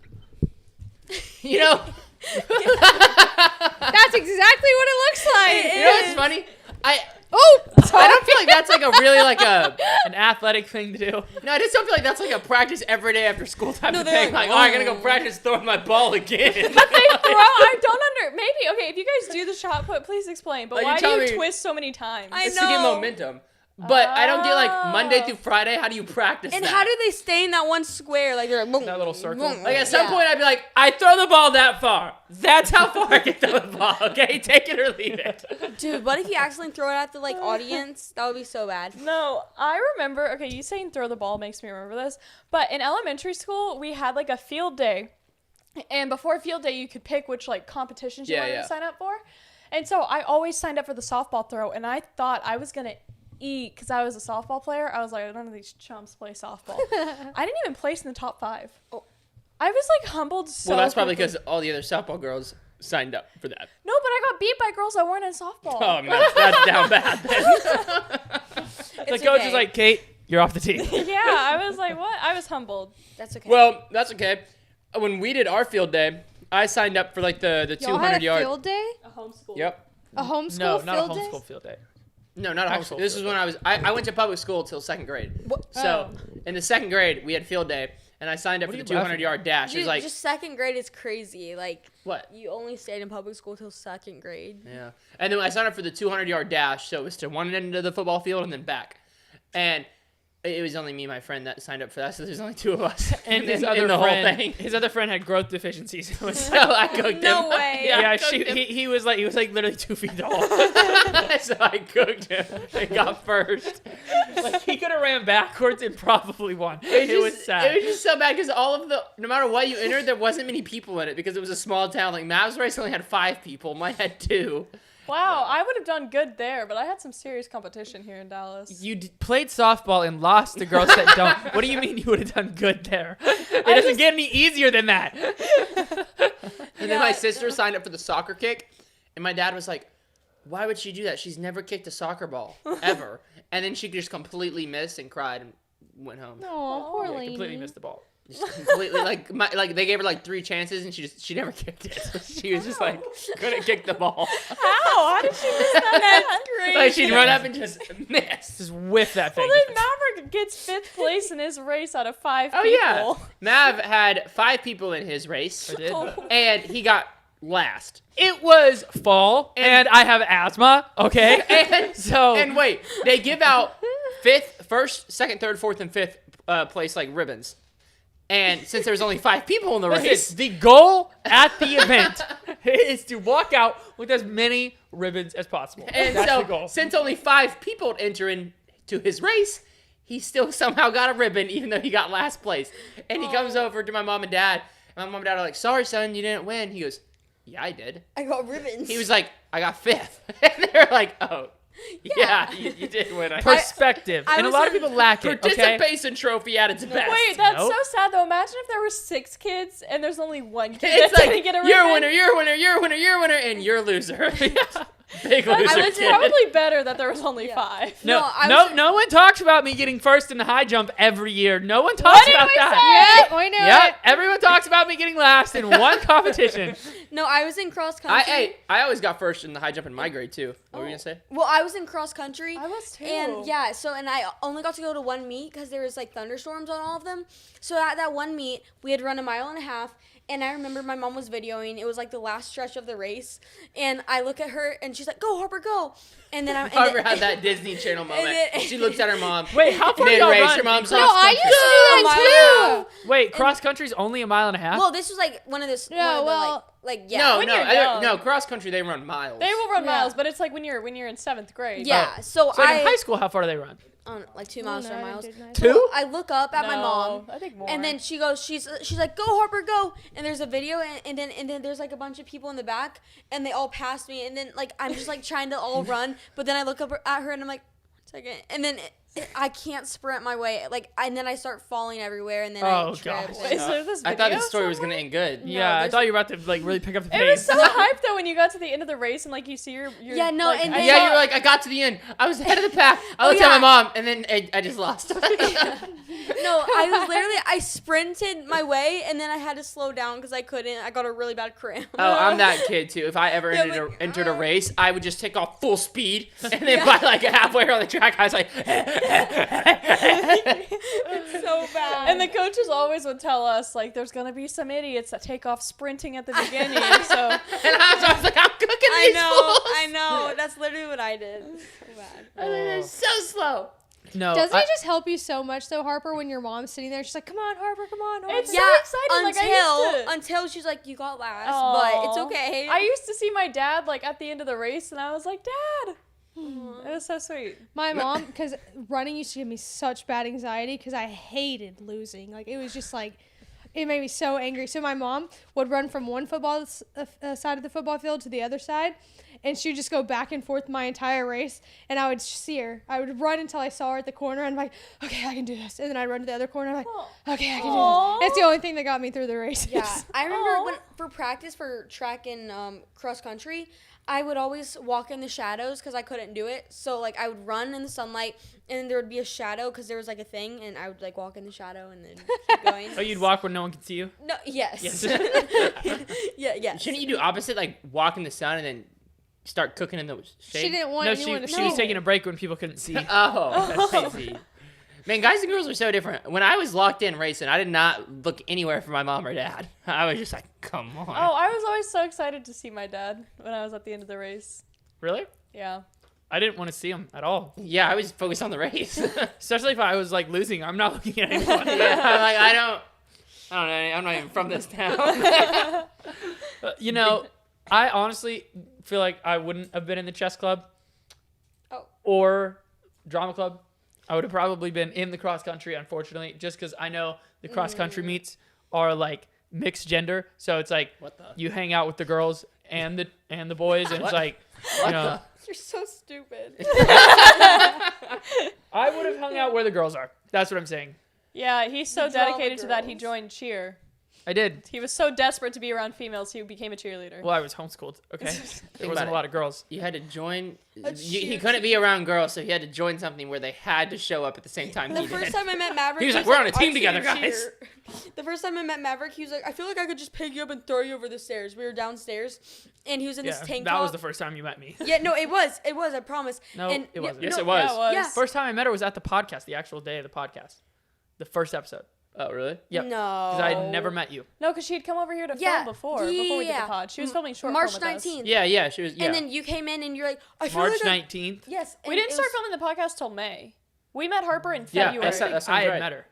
You know, that's exactly what it looks like. you know what's funny? I Oh, don't feel like that's like a really like a An athletic thing to do. no. I just don't feel like that's like a practice every day after school type No, of they're thing. like, Like, oh, I gotta go practice throwing my ball again. I don't maybe okay. If you guys do the shot put, please explain. But Like, you why do tell you me- twist so many times? I It's to get know. momentum. But I don't get like Monday Oh. through Friday. How do you practice And that? how do they stay in that one square? Like they're like boom, That little circle. boom. Like at some Yeah. point, I'd be like, I throw the ball that far. That's how far I can throw the ball. Okay, take it or leave it. Dude, what if you accidentally throw it at the like audience? That would be so bad. No, I remember. Okay, you saying throw the ball makes me remember this. But in elementary school, we had like a field day, and before field day, you could pick which like competitions you Yeah, wanted yeah. to sign up for. And so I always signed up for the softball throw, and I thought I was gonna eat because I was a softball player. I was like, none of these chumps play softball. I didn't even place in the top 5. Oh. I was like humbled so. Well, that's probably quickly. because all the other softball girls signed up for that. No, but I got beat by girls that weren't in softball. Oh, I mean, that's down bad then. The It's coach okay. is like, Kate, you're off the team. Yeah, I was like, what? I was humbled. That's okay. Well, that's okay. When we did our field day, I signed up for like the y'all had 200 a yard. field day, A homeschool. Yep. a homeschool No, field not a day. homeschool field day. No, not a Actual homeschool. This is field when I went to public school till 2nd grade. So in the 2nd grade, we had field day, and I signed up What for are the you laughing 200 yard dash. It Dude, was like just second grade is crazy. Like what? you only stayed in public school till second grade. Yeah. And then I signed up for the 200 yard dash, so it was to one end of the football field and then back. And it was only me and my friend that signed up for that, so there's only 2 of us. And his in other the friend, whole thing. his other friend had growth deficiencies. It was- So I cooked No him. way. yeah, I cooked him. he was like literally 2 feet tall. So I cooked him and got first. Like he could have ran backwards and probably won. It was sad. It was just so bad because all of the, no matter what you entered, there wasn't many people in it because it was a small town. Like Mavs race only had 5 people. Mine had 2. Wow, I would have done good there, but I had some serious competition here in Dallas. You played softball and lost to girls that don't. What do you mean you would have done good there? It doesn't get any easier than that. And then my sister signed up for the soccer kick, and my dad was like, "Why would she do that? She's never kicked a soccer ball ever." And then she just completely missed and cried and went home. Oh, poor Yeah, Lainey. completely missed the ball. Just completely like they gave her like 3 chances and she never kicked it. She was just like couldn't kick the ball. How? How did she miss that? That's crazy. Like she'd run up and just miss. Just whiff that thing. Well, then Maverick gets 5th place in his race out of 5 Oh people. yeah, Mav had 5 people in his race, I did. and he got last. It was fall, and I have asthma. Okay, And so and wait, they give out 5th, 1st, 2nd, 3rd, 4th, and 5th place like ribbons. And since there was only 5 people in the Listen, race, the goal at the event is to walk out with as many ribbons as possible. and That's so the goal. since only 5 people enter into his race, he still somehow got a ribbon, even though he got last place. And he comes over to my mom and dad. And my mom and dad are like, "Sorry, son, you didn't win." He goes, "Yeah, I did." I got ribbons. He was like, "I got 5th." And they're like, "Oh, yeah, you did win." Perspective. I and a was lot of in- people lack it, okay? Participation trophy at its best. Wait, that's Nope. so sad though. Imagine if there were 6 kids and there's only one kid It's that didn't like, get a you're a ribbon. winner, you're a winner, you're a winner, you're a winner, and you're a loser. Big loser. It's kid. probably better that there was only Yeah. 5. No, No, I no, was- no one talks about me getting first in the high jump every year. No one talks did about we that. Yeah, we knew Yeah, it. everyone talks about me getting last in one competition. No, I was in cross country. I always got first in the high jump in my grade too. What were you gonna say? Well, I was in cross country. I was too. And yeah, and I only got to go to one meet because there was like thunderstorms on all of them. So at that one meet, we had run a 1.5 miles. And I remember my mom was videoing. It was like the last stretch of the race. And I look at her and she's like, "Go, Harper, go." And then I'm. Harper had that Disney Channel moment. then- She looks at her mom. Wait, how far Mid y'all race, run? her mom's No, like, I used to do A mile and a that too. Wait, cross country's only 1.5 miles? Well, this was like one of those. No, one of the, well- yeah. No, When no, you're I young. don't, no. Cross country, they run miles. They will run Yeah. miles, but it's like when you're in 7th grade. Yeah. Oh. So So like in high I. school, how far do they run? Like 2 miles, 3 miles. 2? I look up at my mom. I think more. And then she goes, she's like, "Go, Harper, go!" And there's a video, and then there's like a bunch of people in the back, and they all pass me, and then like I'm just like trying to all run, but then I look up at her, and I'm like, 1 second, and then I can't sprint my way, and then I start falling everywhere, and then Oh, I trip. gosh. and- Is there this I thought video the story was somewhere? gonna end good. Yeah, I there's- thought you were about to like really pick up the It was pace. so hype though when you got to the end of the race and like you see your Yeah, no, like, and I then- Yeah, saw- you were like, I got to the end. I was ahead of the pack. I looked yeah. at my mom, and then I just lost. No, I was literally I sprinted my way, and then I had to slow down because I couldn't. I got a really bad cramp. Oh, I'm that kid too. If I ever Yeah, entered a like, race, I would just take off full speed, and then by like halfway around the track, I was like, It's so bad. And the coaches always would tell us like there's gonna be some idiots that take off sprinting at the beginning. So and I was like, I'm cooking these fools. I know. That's literally what I did. So bad. I was like, they're so slow. No, Doesn't I- it just help you so much though, Harper, when your mom's sitting there? She's like, "Come on, Harper, come on, Harper." It's Yeah, so exciting. Like, I used to- until she's like, "You got last," but it's Aw. okay. I used to see my dad like at the end of the race, and I was like, "Dad." It was so sweet. My mom, because running used to give me such bad anxiety because I hated losing. Like, it was just like, it made me so angry. So my mom would run from one football side of the football field to the other side, and she'd just go back and forth my entire race, and I would see her. I would run until I saw her at the corner, and I'm like, okay, I can do this. And then I'd run to the other corner, I'm like, okay, I can Aw. do this. It's the only thing that got me through the race. yeah, I remember Aw. when for practice for track and cross country, I would always walk in the shadows because I couldn't do it. So like I would run in the sunlight, and then there would be a shadow because there was like a thing, and I would like walk in the shadow and then keep going. Oh, you'd walk when no one could see you? No, yes. Yes. Yeah, yes. Shouldn't you do opposite, like walk in the sun and then start cooking in the shade? She didn't want No, anyone to she see was it. taking a break when people couldn't see. Oh, I see. Man, guys and girls are so different. When I was locked in racing, I did not look anywhere for my mom or dad. I was just like, come on. Oh, I was always so excited to see my dad when I was at the end of the race. Really? Yeah. I didn't want to see him at all. Yeah, I was focused on the race. Especially if I was like losing. I'm not looking at anyone. I'm like, I don't know. I'm not even from this town. You know, I honestly feel like I wouldn't have been in the chess club Oh. or drama club. I would have probably been in the cross country, unfortunately, just because I know the cross country meets are like mixed gender. So it's like What the? you hang out with the girls and the boys, and it's What? like, you know, You're so stupid. I would have hung out where the girls are. That's what I'm saying. Yeah, he's so The drama dedicated to that he girls. joined cheer. I did. He was so desperate to be around females, he became a cheerleader. Well, I was homeschooled. Okay, there about wasn't a it. lot of girls. You had to join. A He cheer couldn't be around girls, so he had to join something where they had to show up at the same time The he first did. time I met Maverick, He was like, "We're on a team "I together, can't guys." cheer." The first time I met Maverick, he was like, "I feel like I could just pick you up and throw you over the stairs." We were downstairs, and he was in Yeah, this tank that top. was the first time you met me. Yeah, no, it was, I promise. No, and it wasn't. Yes, no, it was. Yeah, it was. Yeah. First time I met her was at the podcast, the actual day of the podcast, the first episode. Oh, really? Yep. No, Because I had never met you. No, because she had come over here to Yeah, film before we did yeah. the pod. She was filming short March film with us. 19th. Yeah, she was. Yeah. And then you came in and you're like, I feel March like 19th. Yes. We and didn't it start was- filming the podcast till May. We met Harper in Yeah, February. that sounds I had right. met her.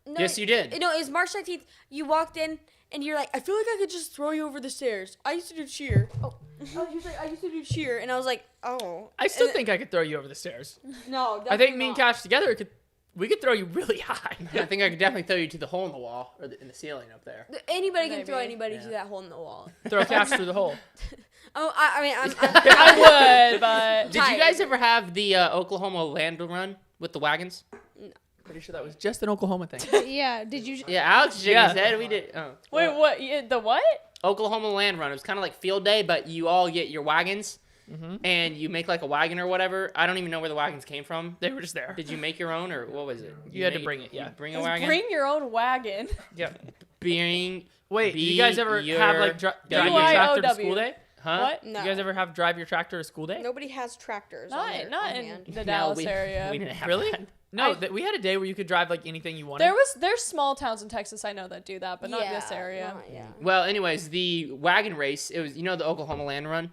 No, Yes, you did. No, it was March 19th. You walked in and you're like, I feel like I could just throw you over the stairs. I used to do cheer. Oh, he was like, I used to do cheer, and I was like, oh. I still And- think I could throw you over the stairs. No, I think me and Cash together we could throw you really high. I think I could definitely throw you to the hole in the wall or in the ceiling up there. Anybody can throw Maybe. anybody to that hole in the wall. Throw Cash through the hole. Oh, I mean, I'm I would, but Did you guys ever have the Oklahoma land run with the wagons? Pretty sure that was just an Oklahoma thing. Yeah. Did you? Yeah, Alex shaking Yeah. his head. We did. Oh. wait, what? The what? Oklahoma land run. It was kind of like field day, but you all get your wagons and you make like a wagon or whatever. I don't even know where the wagons came from. They were just there. Did you make your own or what was it? You had to bring it, you yeah. Bring a wagon. Bring your own wagon. Yeah. Bring. Wait, Be you guys ever have like drive your W. tractor to BYOW. school day? Huh? What? No. You guys ever have drive your tractor to school day? Nobody has tractors. Not on in hand. the No, Dallas we, area. We didn't have Really? that. No, I- we had a day where you could drive like anything you wanted. There's small towns in Texas I know that do that, but not this area. Yeah. Well, anyways, the wagon race. It was the Oklahoma land run.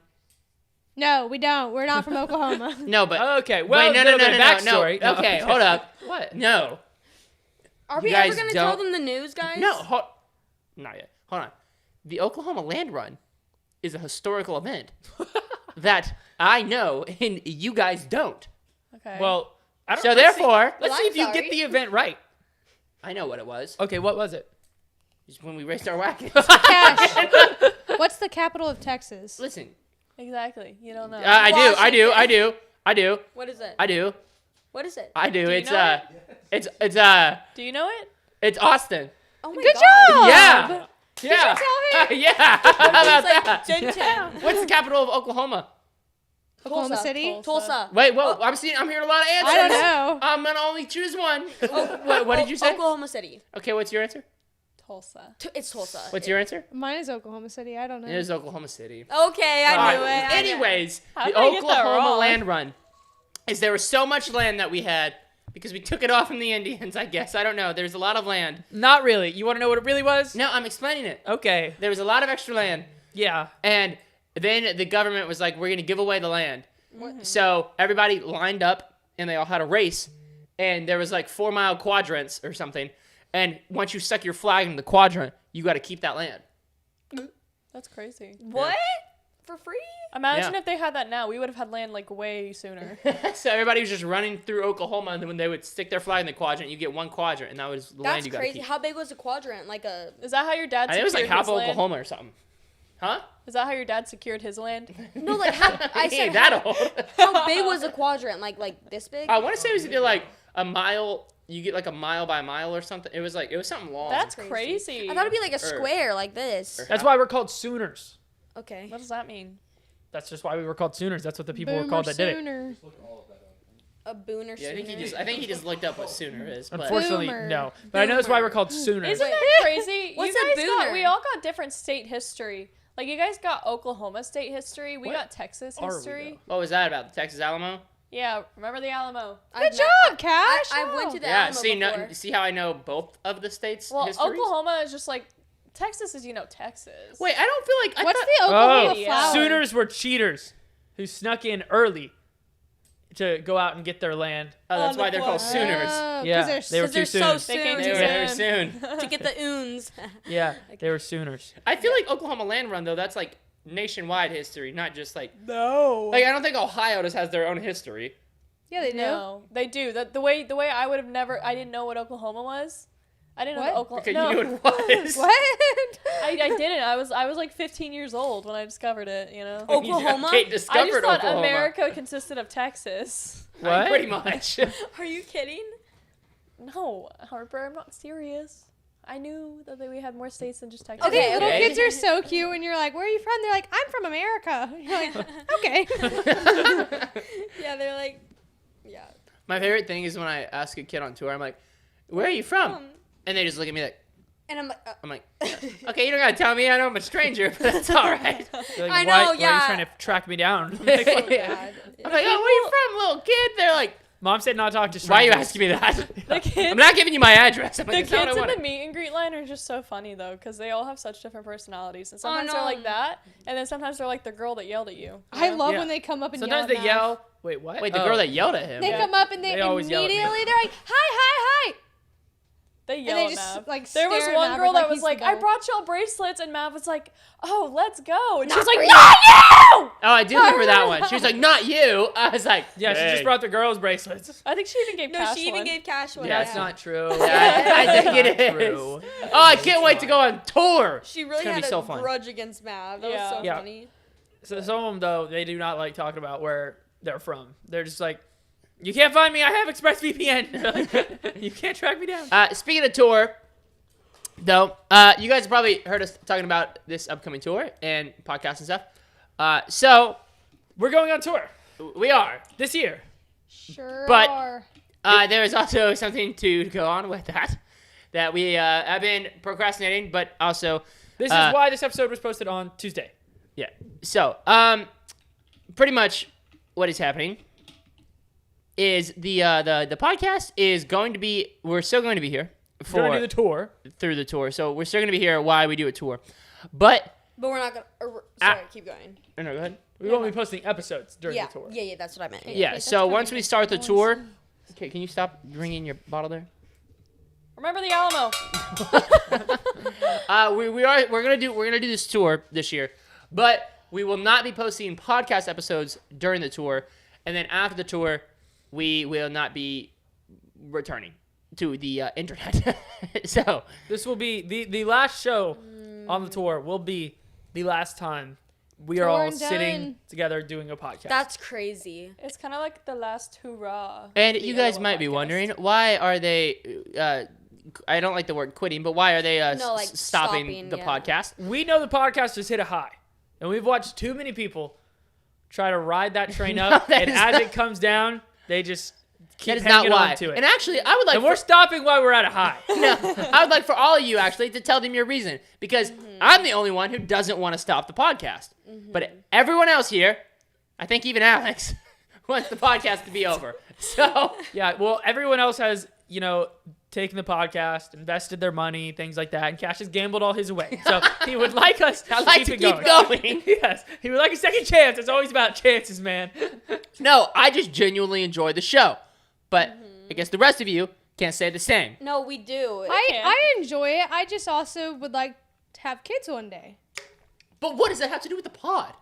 No, we don't. We're not from Oklahoma. No, but Okay, well, wait, no, little bit of backstory. no. Okay, hold up. What? No, Are You we ever guys gonna tell don't- them the news, guys? no, not yet. Hold on. The Oklahoma land run is a historical event that I know and you guys don't. Okay. Well, I don't So let's see- therefore, let's see I'm if you sorry. get the event right. I know what it was. Okay, what was it? It's when we raced our wagons. Cash. What's the capital of Texas? Listen, exactly. You don't know. I do. Washington. What is it? I do. What is it? I do. you It's know Do you know it? it's Austin. Oh my Good God. job. Yeah. Yeah. Tell him. Yeah. How about It's like that? Gen 10. What's the capital of Oklahoma? Oklahoma Tulsa. City. Tulsa. Wait, whoa! I'm hearing a lot of answers. I don't know. I'm gonna only choose one. What did you say? Oklahoma City. Okay, what's your answer? Tulsa. It's Tulsa. What's your answer? Mine is Oklahoma City. I don't know. It is Oklahoma City. Okay, I All knew right. it. I knew it. Anyways, How the did I get that Oklahoma wrong? land run is there was so much land that we had because we took it off from the Indians. I guess I don't know. There's a lot of land. Not really. You want to know what it really was? No, I'm explaining it. Okay. There was a lot of extra land, Yeah. and then the government was like, "We're gonna give away the land." So everybody lined up, and they all had a race, and there was like 4-mile quadrants or something. And once you stuck your flag in the quadrant, you got to keep that land. That's crazy. What? For free? Imagine Yeah. if they had that now. We would have had land like way sooner. So everybody was just running through Oklahoma, and then when they would stick their flag in the quadrant, you get one quadrant, and that was the land That's you got to crazy. keep. How big was the quadrant? Like a. Is that how your dad I think it was like secured half his land? Oklahoma or something. Huh? Is that how your dad secured his land? No, like how. I He ain't said that how, old. how big was the quadrant? Like this big? I want to say it was either like a mile. You get like a mile by mile or something. It was something long. That's crazy. crazy. I thought it'd be like a square, like this. That's why we're called Sooners. Okay. What does that mean? That's just why we were called Sooners. That's what the people were Boomer called that did it. Sooner. A booner. Yeah, I think he just looked up what Sooner is. But Unfortunately, Boomer. no. But I know that's why we're called Sooners. Isn't that crazy? What's you a guys booner? we all got different state history. Like you guys got Oklahoma state history. We What got Texas are we, history. what was that about? The Texas Alamo? Yeah, remember the Alamo? Good job, Cash. I went to the Yeah. Alamo See, before. see how I know both of the states' Well, histories? Oklahoma is just like Texas is Texas. Wait, I don't feel like. I What's thought, the Oklahoma Oh, Yeah. flower? Sooners were cheaters who snuck in early to go out and get their land. Oh, that's On why the they're called floor. Sooners. Oh, Yeah, 'cause they were too they're so soon. They came soon They too were very soon. soon. to get the oons. Yeah, they were Sooners. I feel like Oklahoma land run though. That's like nationwide history, not just like. No. Like I don't think Ohio just has their own history. Yeah, they do. No, they do. The way I would have never. I didn't know what Oklahoma was. I didn't know What? Oklahoma. Okay, No, you knew what it was. What? I didn't. I was like 15 years old when I discovered it. You know. Oklahoma? Kate I discovered just thought Oklahoma. America consisted of Texas. I mean, What? pretty much. Are you kidding? No, Harper, I'm not serious. I knew that we had more states than just Texas. I think little Okay. kids are so cute when you're like, "Where are you from?" They're like, "I'm from America." You're like, "Okay." Yeah, they're like, yeah. My favorite thing is when I ask a kid on tour, I'm like, "Where are you from?" And they just look at me like, And I'm like, I'm like, "Okay, you don't gotta tell me. I know I'm a stranger, but that's all right." They're like, I why, know, why are you yeah. trying to track me down? God. I'm like, "Oh, where you from, little kid?" They're like, Mom said not to talk to "Why are you strangers. asking me that?" The kids, I'm not giving you my address. I'm the like, "That's not kids what I in the wanted." meet and greet line are just so funny though, because they all have such different personalities. And sometimes no. they're like that, and then sometimes they're like the girl that yelled at you. you I know? love Yeah. when they come up and Sometimes yell. they at yell. Wait, what? Wait, the Oh. girl that yelled at him. They Yeah. come up and they They always yell at me. immediately they're like, "Hi, hi, hi." They And yell they at just Mav. like There was stare at one Maverick girl that he's was the like, I goat. brought y'all bracelets, and Mav was like, oh, let's go. And she was Not like, for not you! Oh, I do remember that one. She was like, "Not you." I was like, Yeah, she "Dang." just brought the girls' bracelets. I think she even gave No, Cash she even one. gave Cash one. That's not true. Yeah, I think it Not is. true. Oh, I can't wait to go on tour. She really gonna had be a so fun. grudge against Mav. That Yeah. was so Yeah. funny. So some of them though, they do not like talking about where they're from. They're just like, you can't find me. I have ExpressVPN. You can't track me down. Speaking of tour, though, you guys probably heard us talking about this upcoming tour and podcasts and stuff. So We're going on tour we are. this year. Sure But- are. There is also something to go on with that we have been procrastinating, but also This is why this episode was posted on Tuesday. yeah. So pretty much what is happening is the podcast is going to be we're still going to be here We're going to do the tour. through the tour. So we're still going to be here while we do a tour, but But we're not gonna. Sorry, keep going. no, go ahead. We won't be posting episodes during Yeah, the tour. yeah, that's what I meant. Yeah. So once we start the tour, okay, can you stop drinking your bottle there? Remember the Alamo. We're gonna do this tour this year, but we will not be posting podcast episodes during the tour, and then after the tour, we will not be returning to the internet. So This will be the last show on the tour. Will be the last time we are Tour all and sitting done. together doing a podcast. That's crazy. It's kind of like the last hurrah. and of the you guys LOL might be podcast. wondering why are they? I don't like the word quitting, but why are they No, like, stopping stopping, the yeah. podcast? We know the podcast just hit a high, and we've watched too many people try to ride that train up, that and is as not- it comes down, they just keep That is not hanging why. on to it. And actually, I would like. And we're stopping while we're at a high. No, I would like for all of you actually to tell them your reason because I'm the only one who doesn't want to stop the podcast. But everyone else here, I think even Alex, wants the podcast to be over. So Yeah, well, everyone else has, taken the podcast, invested their money, things like that, and Cash has gambled all his away. So he would like us I'd like keep to it keep going. going. Yes, he would like a second chance. It's always about chances, man. No, I just genuinely enjoy the show. But I guess the rest of you can't say the same. No, we do. I enjoy it. I just also would like to have kids one day. But what does that have to do with the pod?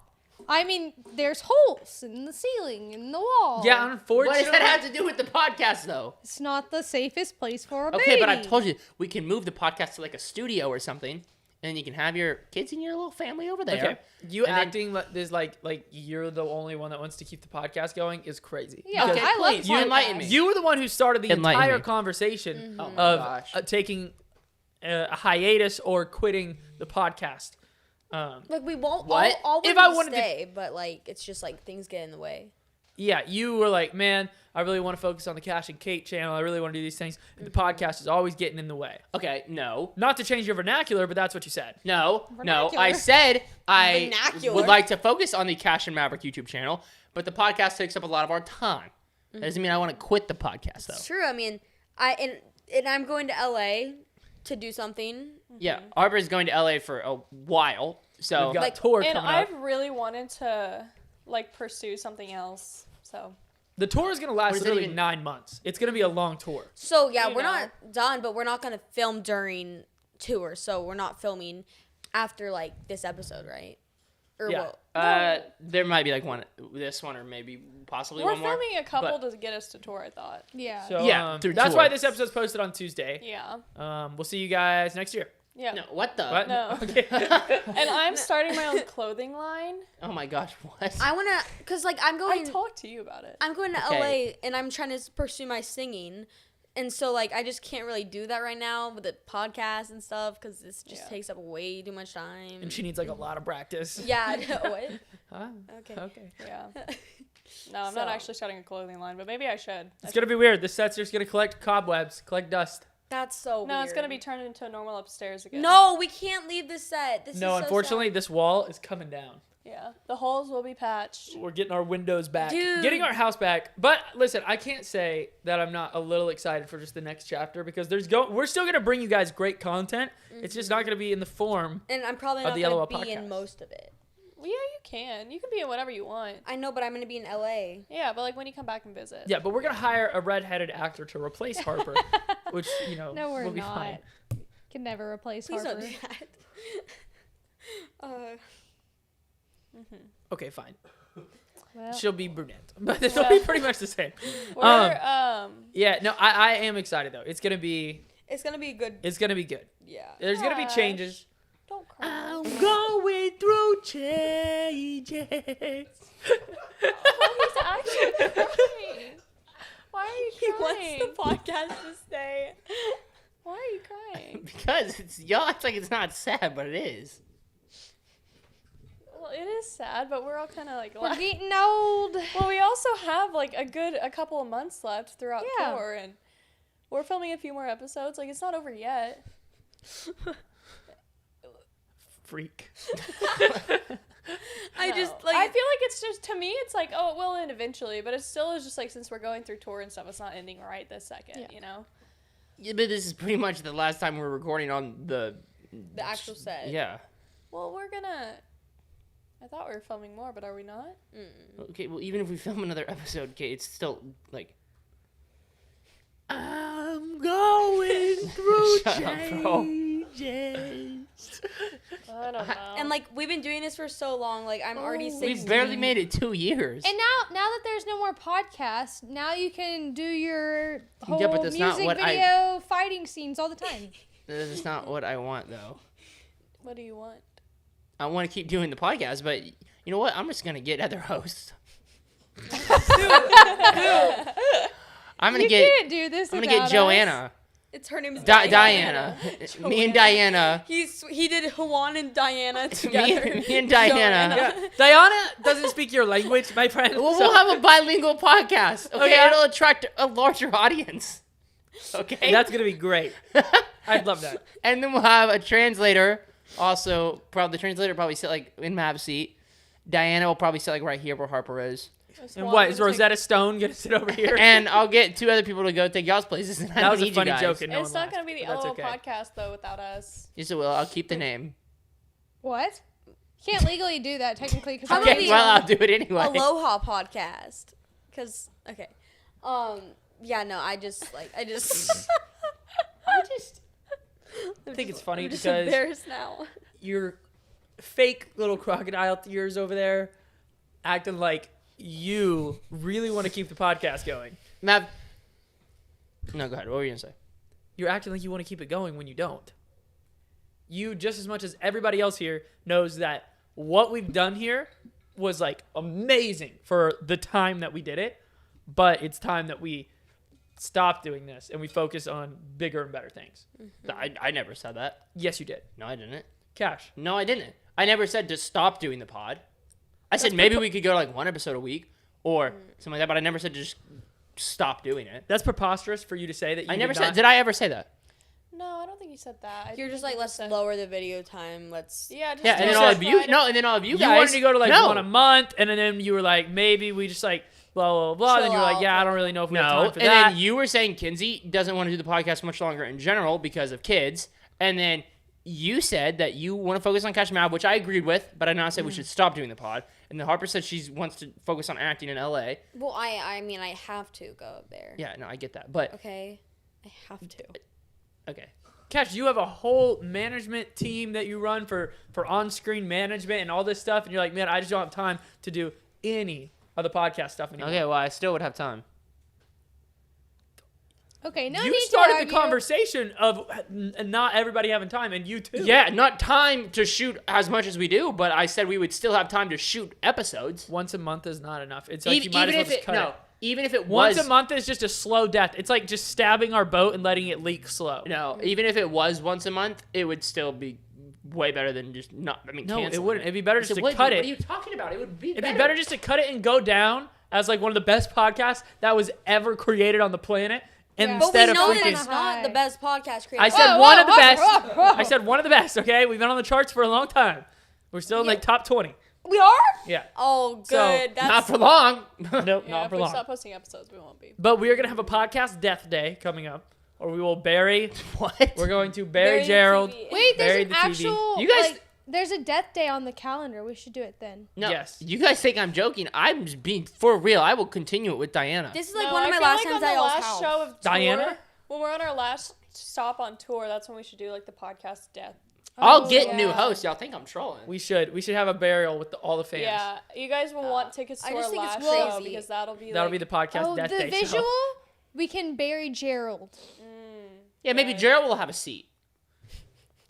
I mean, there's holes in the ceiling, in the wall. Yeah, What unfortunately. does that have to do with the podcast, though? It's not the safest place for a Okay, baby. but I told you we can move the podcast to like a studio or something, and you can have your kids and your little family over there. Okay, you And then- acting like this, like you're the only one that wants to keep the podcast going is crazy. Yeah, Okay, I love please, podcasts. enlighten me. You were the one who started the Enlighten entire me. conversation Oh my of gosh. taking a hiatus or quitting the podcast. Like we won't. What? All If if I I wanted to- stay, but like it's just like things get in the way. Yeah, you were like, man, I really want to focus on the Cash and Kate channel. I really want to do these things. And the podcast is always getting in the way. Okay, no. Not to change your vernacular, but that's what you said. No, I Vernacular. said I Vernacular. would like to focus on the Cash and Maverick YouTube channel, but the podcast takes up a lot of our time. That doesn't mean I want to quit the podcast, though. It's true. I mean, and I'm going to LA to do something. Yeah, Arbor is going to LA for a while, so We've got Like- tour And coming I've up. really wanted to pursue something else. So The tour is going to What last does that literally even- 9 months. It's going to be a long tour. So yeah, You we're know. not done, but we're not gonna film during tour. So we're not filming after like this episode, right? Or Yeah. what? there might be like this one or maybe possibly we're one more. filming a couple but- to get us to tour. I thought. Yeah. So Yeah, through that's tour. why this episode's posted on Tuesday. Yeah. We'll see you guys next year. Yeah. No, what the? What? No. Okay. And I'm starting my own clothing line. Oh my gosh, what? I wanna, cause like I'm I going. talked to you about it. I'm going to Okay. LA and I'm trying to pursue my singing. And so, like, I just can't really do that right now with the podcast and stuff because this just Yeah. takes up way too much time. And she needs like a lot of practice. Yeah, what? Huh? Okay. Okay. Yeah. No, I'm not So- actually starting a clothing line, but maybe I should. It's going to be weird. This set's just going to collect cobwebs, collect dust. That's so No, weird. it's gonna be turned into a normal upstairs again. No, we can't leave this set. This No, is so unfortunately, sad. this wall is coming down. Yeah. The holes will be patched. We're getting our windows back, Dude. getting our house back. But listen, I can't say that I'm not a little excited for just the next chapter because we're still gonna bring you guys great content. It's just not gonna be in the form. And I'm probably of not the going LOL to be podcast. in most of it. Well, yeah, you can. You can be in whatever you want. I know, but I'm gonna be in LA. Yeah, but like when you come back and visit. Yeah, but we're gonna hire a redheaded actor to replace Harper, which No, we're will be not. fine. Can never replace Please Harper. don't do that. Okay, fine. Well, She'll be brunette, but it'll be pretty much the same. Yeah, no, I am excited though. It's gonna be It's gonna be good. good. Yeah. There's gonna be Gosh. changes. Don't cry. I'm going through changes. He's actually crying. Why are you He crying? wants the podcast to stay. Why are you crying? Because y'all act like it's not sad, but it is. Well, it is sad, but we're all kind of like. we're getting old. Well, we also have like a couple of months left throughout Yeah. tour, and we're filming a few more episodes. Like it's not over yet. Freak. I No. just like. I feel like it's just to me, it's like oh, it will end eventually, but it still is just like since we're going through tour and stuff, it's not ending right this second. Yeah. You know. Yeah, but this is pretty much the last time we're recording on the actual set. Yeah. Well, we're gonna. I thought we were filming more, but are we not? Okay, well, even if we film another episode, okay, it's still like. I'm going through Shut up, bro. changes. I don't know. And like we've been doing this for so long. Like I'm already 16. We've barely made it 2 years. And now that there's no more podcasts, now you can do your whole Yeah, but that's not music what I- video fighting scenes all the time. That's not what I want, though. What do you want? I want to keep doing the podcast, but you know what? I'm just gonna get other hosts. I'm gonna You get. can't do this. I'm gonna without get us. Joanna. It's her name is Diana. Me and Diana. He did Juan and Diana together. me and Diana. Yeah. Diana doesn't speak your language, my friend. Well, so- we'll have a bilingual podcast. Okay, yeah? it'll attract a larger audience. Okay, That's gonna be great. I'd love that. and then we'll have a translator. Also, probably the translator will probably sit like in Mav's seat. Diana will probably sit like right here where Harper is. And what is Rosetta Stone gonna sit over here? And I'll get 2 other people to go take y'all's places. And I that don't was a need funny you guys. joke. And no It's one not gonna be the laughed, LO but that's okay. podcast though without us. Yes, it will. I'll keep the name. What? Can't legally do that technically because How about Okay, the, well, I'll do it anyway. Aloha podcast. Cause okay. Yeah, no, I just I think it's funny I'm just because embarrassed now. your fake little crocodile tears over there acting like you really want to keep the podcast going. Mav. No, go ahead. What were you gonna say? You're acting like you want to keep it going when you don't. You, just as much as everybody else here, knows that what we've done here was like amazing for the time that we did it, but it's time that we stop doing this and we focus on bigger and better things. I never said that. Yes, you did. No, I didn't. Cash. No, I didn't. I never said to stop doing the pod. I said maybe we could go to like 1 episode a week or something like that, but I never said to just stop doing it. That's preposterous for you to say that you I never did said. not. Did I ever say that? No, I don't think you said that. I You're just think like, you let's said- lower the video time. Let's. Yeah, just Yeah, and do then it all on of you. Friday. No, and then all of you You guys. wanted to go to like no. one a month, and then you were like, maybe we just like blah blah blah. And then Chill you were like, out. yeah, I don't really know if we have No, time for and that. then you were saying Kinsey doesn't want to do the podcast much longer in general because of kids, and then you said that you want to focus on Cash Mav, which I agreed with, but I not said we should stop doing the pod. And then Harper said she wants to focus on acting in LA. Well, I mean, I have to go up there. Yeah, no, I get that, but Okay, I have to. okay. Cash, you have a whole management team that you run for on-screen management and all this stuff, and you're like, man, I just don't have time to do any of the podcast stuff anymore. Okay, well, I still would have time. Okay, no you need to started the argue. conversation of not everybody having time, and you too. Yeah, not time to shoot as much as we do, but I said we would still have time to shoot episodes. Once a month is not enough. It's like Even, you might as well if just it cut it. even if it Once was a month is just a slow death. It's like just stabbing our boat and letting it leak slow. no, even if it was once a month, it would still be way better than just not. I mean, No, it canceling wouldn't. It'd be better just It to would, cut What are it. you talking about? It would be. It'd be better just to cut it and go down as like one of the best podcasts that was ever created on the planet. Yeah. But Instead we of know that freaking, it's not the best podcast created. I said Whoa, one whoa, of the whoa, best. whoa, whoa. I said one of the best. Okay, we've been on the charts for a long time. We're still in like top 20. we are. Yeah. Oh, good. So, That's not for long. Nope, Yeah, not if for we long. stop posting episodes, we won't be. But we are gonna have a podcast death day coming up, or we will bury. What? We're going to bury Bury the Gerald. TV. Wait, there's Bury an the TV. actual You guys- like There's a death day on the calendar. We should do it then. No, Yes. you guys think I'm joking. I'm just being for real. I will continue it with Diana. This is like No, one of I my feel last like times on the at y'all's last house. show of Diana? tour, when we're on our last stop on tour, that's when we should do like the podcast death. I'll Oh, get new yeah. hosts. Y'all think I'm trolling? We should have a burial with all the fans. Yeah, you guys will want tickets to I our just think it's last show crazy. because that'll be That'll like, be the podcast Oh, death the day visual? show. We can bury Gerald. Yeah, maybe Gerald will have a seat.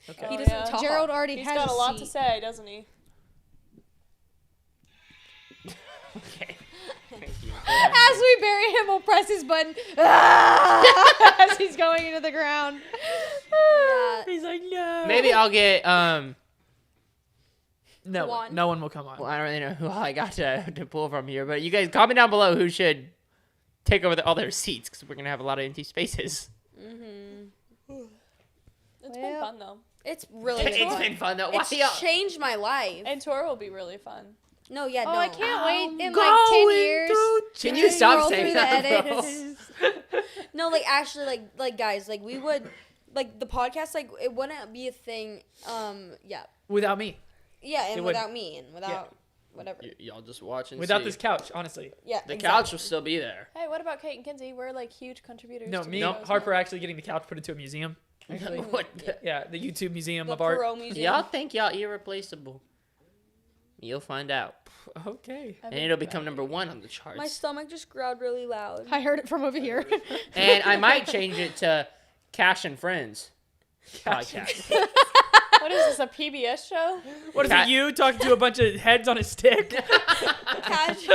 Okay. He Oh, doesn't yeah. talk. Gerald already He's has got a lot to seat. say, doesn't he? Okay. Thank you. As we bury him, we'll press his button as he's going into the ground. Yeah. He's like, no. Maybe I'll get No, One. no one will come on. Well, I don't really know who I got to pull from here, but you guys comment down below who should take over all their seats because we're gonna have a lot of empty spaces. It's been Well. fun though. It's really It's fun. been fun though. Why It's y'all? changed my life. And tour will be really fun. No, yeah, Oh, no. I can't wait in like 10 years. Can you stop Roll saying through that, the bro? edits. No, like actually, like guys, like we would, like the podcast, like it wouldn't be a thing. Yeah, Without me. yeah, It and wouldn't. without me and without whatever. Y'all just watch and Without see. this couch, honestly. Yeah, The exactly. couch will still be there. Hey, what about Kate and Kinsey? We're like huge contributors. No, to me the and shows Harper now. are actually getting the couch put into a museum. Actually. What? Yeah, the YouTube Museum The of Art. Perot Museum. Y'all think y'all irreplaceable? You'll find out, Okay. and it'll become #1 on the My charts. stomach just growled really loud. I heard it from over here. And I might change it to Cash and Friends podcast. What is this, a PBS show? What is Cat- it, you talking to a bunch of heads on a stick? Cash,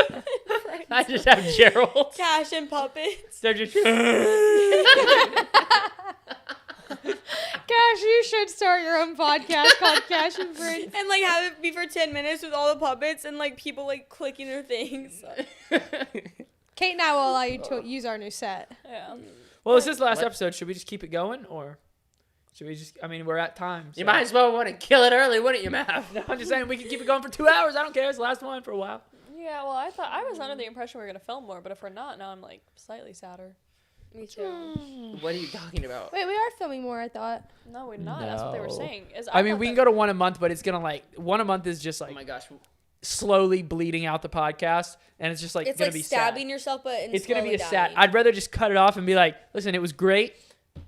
I just have Gerald. cash and puppets. They're just. Cash, you should start your own podcast called Cash and Friends. And like have it be for 10 minutes with all the puppets and like people like clicking their things. Kate and I will allow you to use our new set. Yeah. Well, this is the last What? episode. Should we just keep it going, or should we just? I mean, we're at time. You so- might as well want to kill it early, wouldn't you, Mav? No, I'm just saying we can keep it going for 2 hours. I don't care. It's the last one for a while. Yeah, well, I was under the impression we were gonna film more, but if we're not, now I'm like slightly sadder. Me too. What are you talking about? Wait, we are filming more, I thought. No, we're not. That's what they were No. saying. Is I mean, thought we can that- go to one a month, but it's gonna like one a month is just Oh like my gosh. slowly bleeding out the podcast, and it's just like It's gonna like be stabbing sad. yourself, but It's gonna be a slowly sad. dying. I'd rather just cut it off and be like, listen, it was great.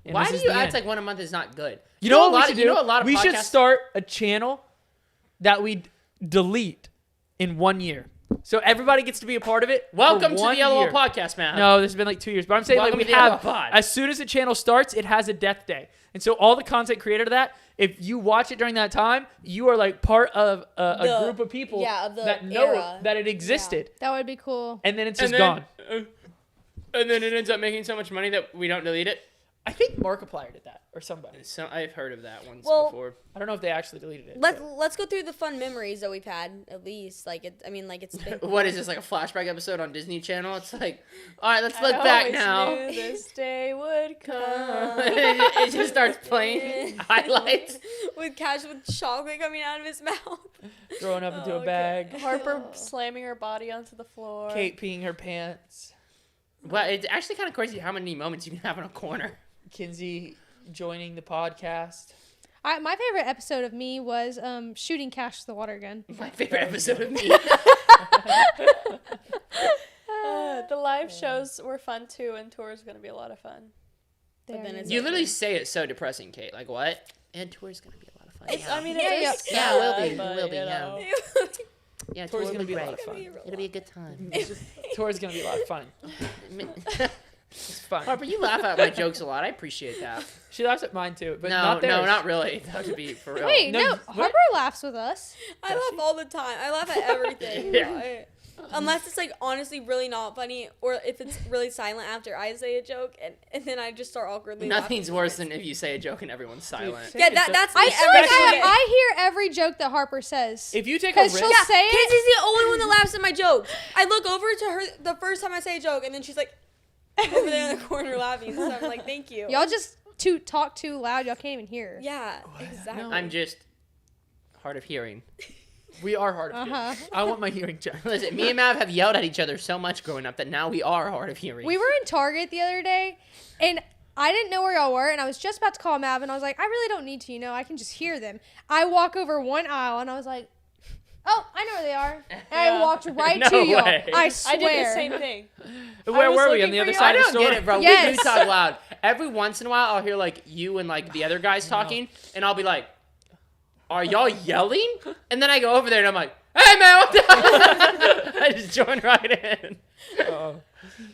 and Why this do is you the act end. like 1 a month is not good? You know what we a lot should of, do? You know a lot of we should podcasts- start a channel that we delete in 1 year, so everybody gets to be a part of it. for Welcome to 1 the Yellow year. Podcast, man. No, this has been like 2 years, but I'm saying Welcome like to we the Yellow have Pod. as soon as the channel starts, it has a death day, and so all the content created to that, if you watch it during that time, you are like part of a The- group of people yeah, of the that know era. that it existed, That would be cool. and then it's And just then, gone. and then it ends up making so much money that we don't delete it. I think Markiplier did that or somebody. So I've heard of that once Well, before. I don't know if they actually deleted it. Let's go through the fun memories that we've had at least. Like it. I mean, like it's been. What is this, like a flashback episode on Disney Channel? It's like, all right, let's I look back always now. knew this day would come. it just starts playing highlights. With Cash with chocolate coming out of his mouth. Throwing up into a Okay. bag. Harper slamming her body onto the floor. Kate peeing her pants. Well, it's actually kind of crazy how many moments you can have in a corner. Kinsey joining the podcast. My favorite episode of me was shooting Cash with the water gun. My favorite episode of me. The live shows were fun too, and tour is gonna be a lot of fun. But then it's You literally say it so depressing, Kate. Like, what? And tour's going to be a lot of fun. It's, yeah. I mean, Yeah, it yeah. is Yeah, it will be. sad, It but, will be, you yeah. know. Yeah, Tour's tour's gonna going to be be a lot great. of fun. It'll be a good time. Tour's gonna be a lot of fun. It's fun. Harper, you laugh at my jokes a lot. I appreciate that. She laughs at mine too, but no, not theirs. no, not really. That would be for real. Wait, No, no, what? Harper laughs with us. I laugh all the time. I laugh at everything. Yeah. Unless it's like honestly really not funny, or if it's really silent after I say a joke, and then I just start awkwardly. Nothing's laughing. worse than if you say a joke and everyone's silent. Yeah, that's me I feel like every day. I hear every joke that Harper says. If you take a 'Cause risk, she'll Yeah, say it. Kenzie's the only one that laughs at my jokes. I look over to her the first time I say a joke, and then she's like over there in the corner laughing. So I'm like, thank you. Y'all just talk too loud. Y'all can't even hear. Yeah, exactly. I'm just hard of hearing. we are hard of Uh-huh. hearing. I want my hearing checked. Listen, me and Mav have yelled at each other so much growing up that now we are hard of hearing. We were in Target the other day, and I didn't know where y'all were, and I was just about to call Mav, and I was like, I really don't need to, I can just hear them. I walk over one aisle, and I was like, oh, I know where they are. And I walked right No to y'all. way. I swear. I did the same thing. Where was were we? looking On the for other you. side I of the don't store? get it, bro. Yes. We do talk loud. Every once in a while, I'll hear like you and like the other guys talking, and I'll be like, "Are y'all yelling?" And then I go over there and I'm like, "Hey man, what the?" I just join right in.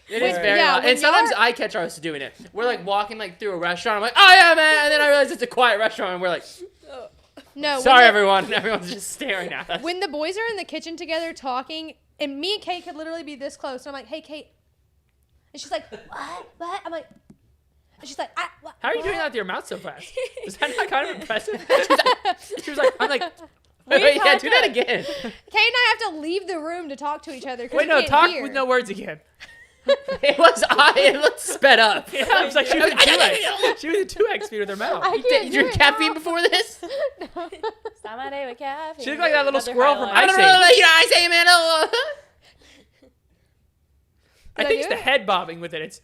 It is very yeah, loud, when and sometimes y'all- I catch us doing it. We're like walking like through a restaurant. I'm like, "Oh yeah, man," and then I realize it's a quiet restaurant, and we're like, No. "Sorry, everyone." Everyone's just staring at us. When the boys are in the kitchen together talking, and me and Kate could literally be this close, and I'm like, hey, Kate. And she's like, what? I'm like, and she's like, what? How are you doing that with your mouth so fast? Is that not kind of impressive? She was like, I'm like, Wait, yeah, do that again. Kate and I have to leave the room to talk to each other. 'cause wait, we no, can't talk hear. with no words again. It looked sped up. Yeah, I was like, she was at 2x. She was at 2x speed with her mouth. I You can't did do your it caffeine now. before this? Start my day with caffeine. She looked like that little Another squirrel from highlight. Ice I don't know, like, I say, man. I Did I think it's do the it? head bobbing with it. It's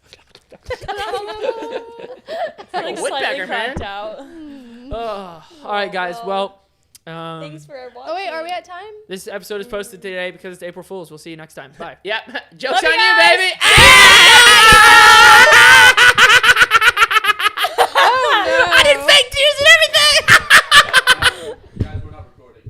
Like a slightly woodpecker, man. cracked out. oh. All right, guys. Well, Thanks for watching. Oh, wait, are we at time? this episode is posted today because it's April Fool's. We'll see you next time. Bye. Yep. Joke's Love on you you, guys. baby. I did fake tears and everything. Guys, we're not recording.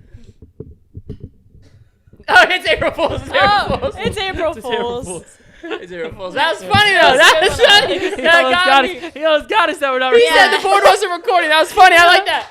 Oh, it's April Fool's. It's April Oh, Fool's. it's April It's April Fools. Fool's. It's April Fool's. That was funny, though. That was funny. He That almost got got me. us. He almost got us that we're not He recording. said the board wasn't recording. That was funny. I like that.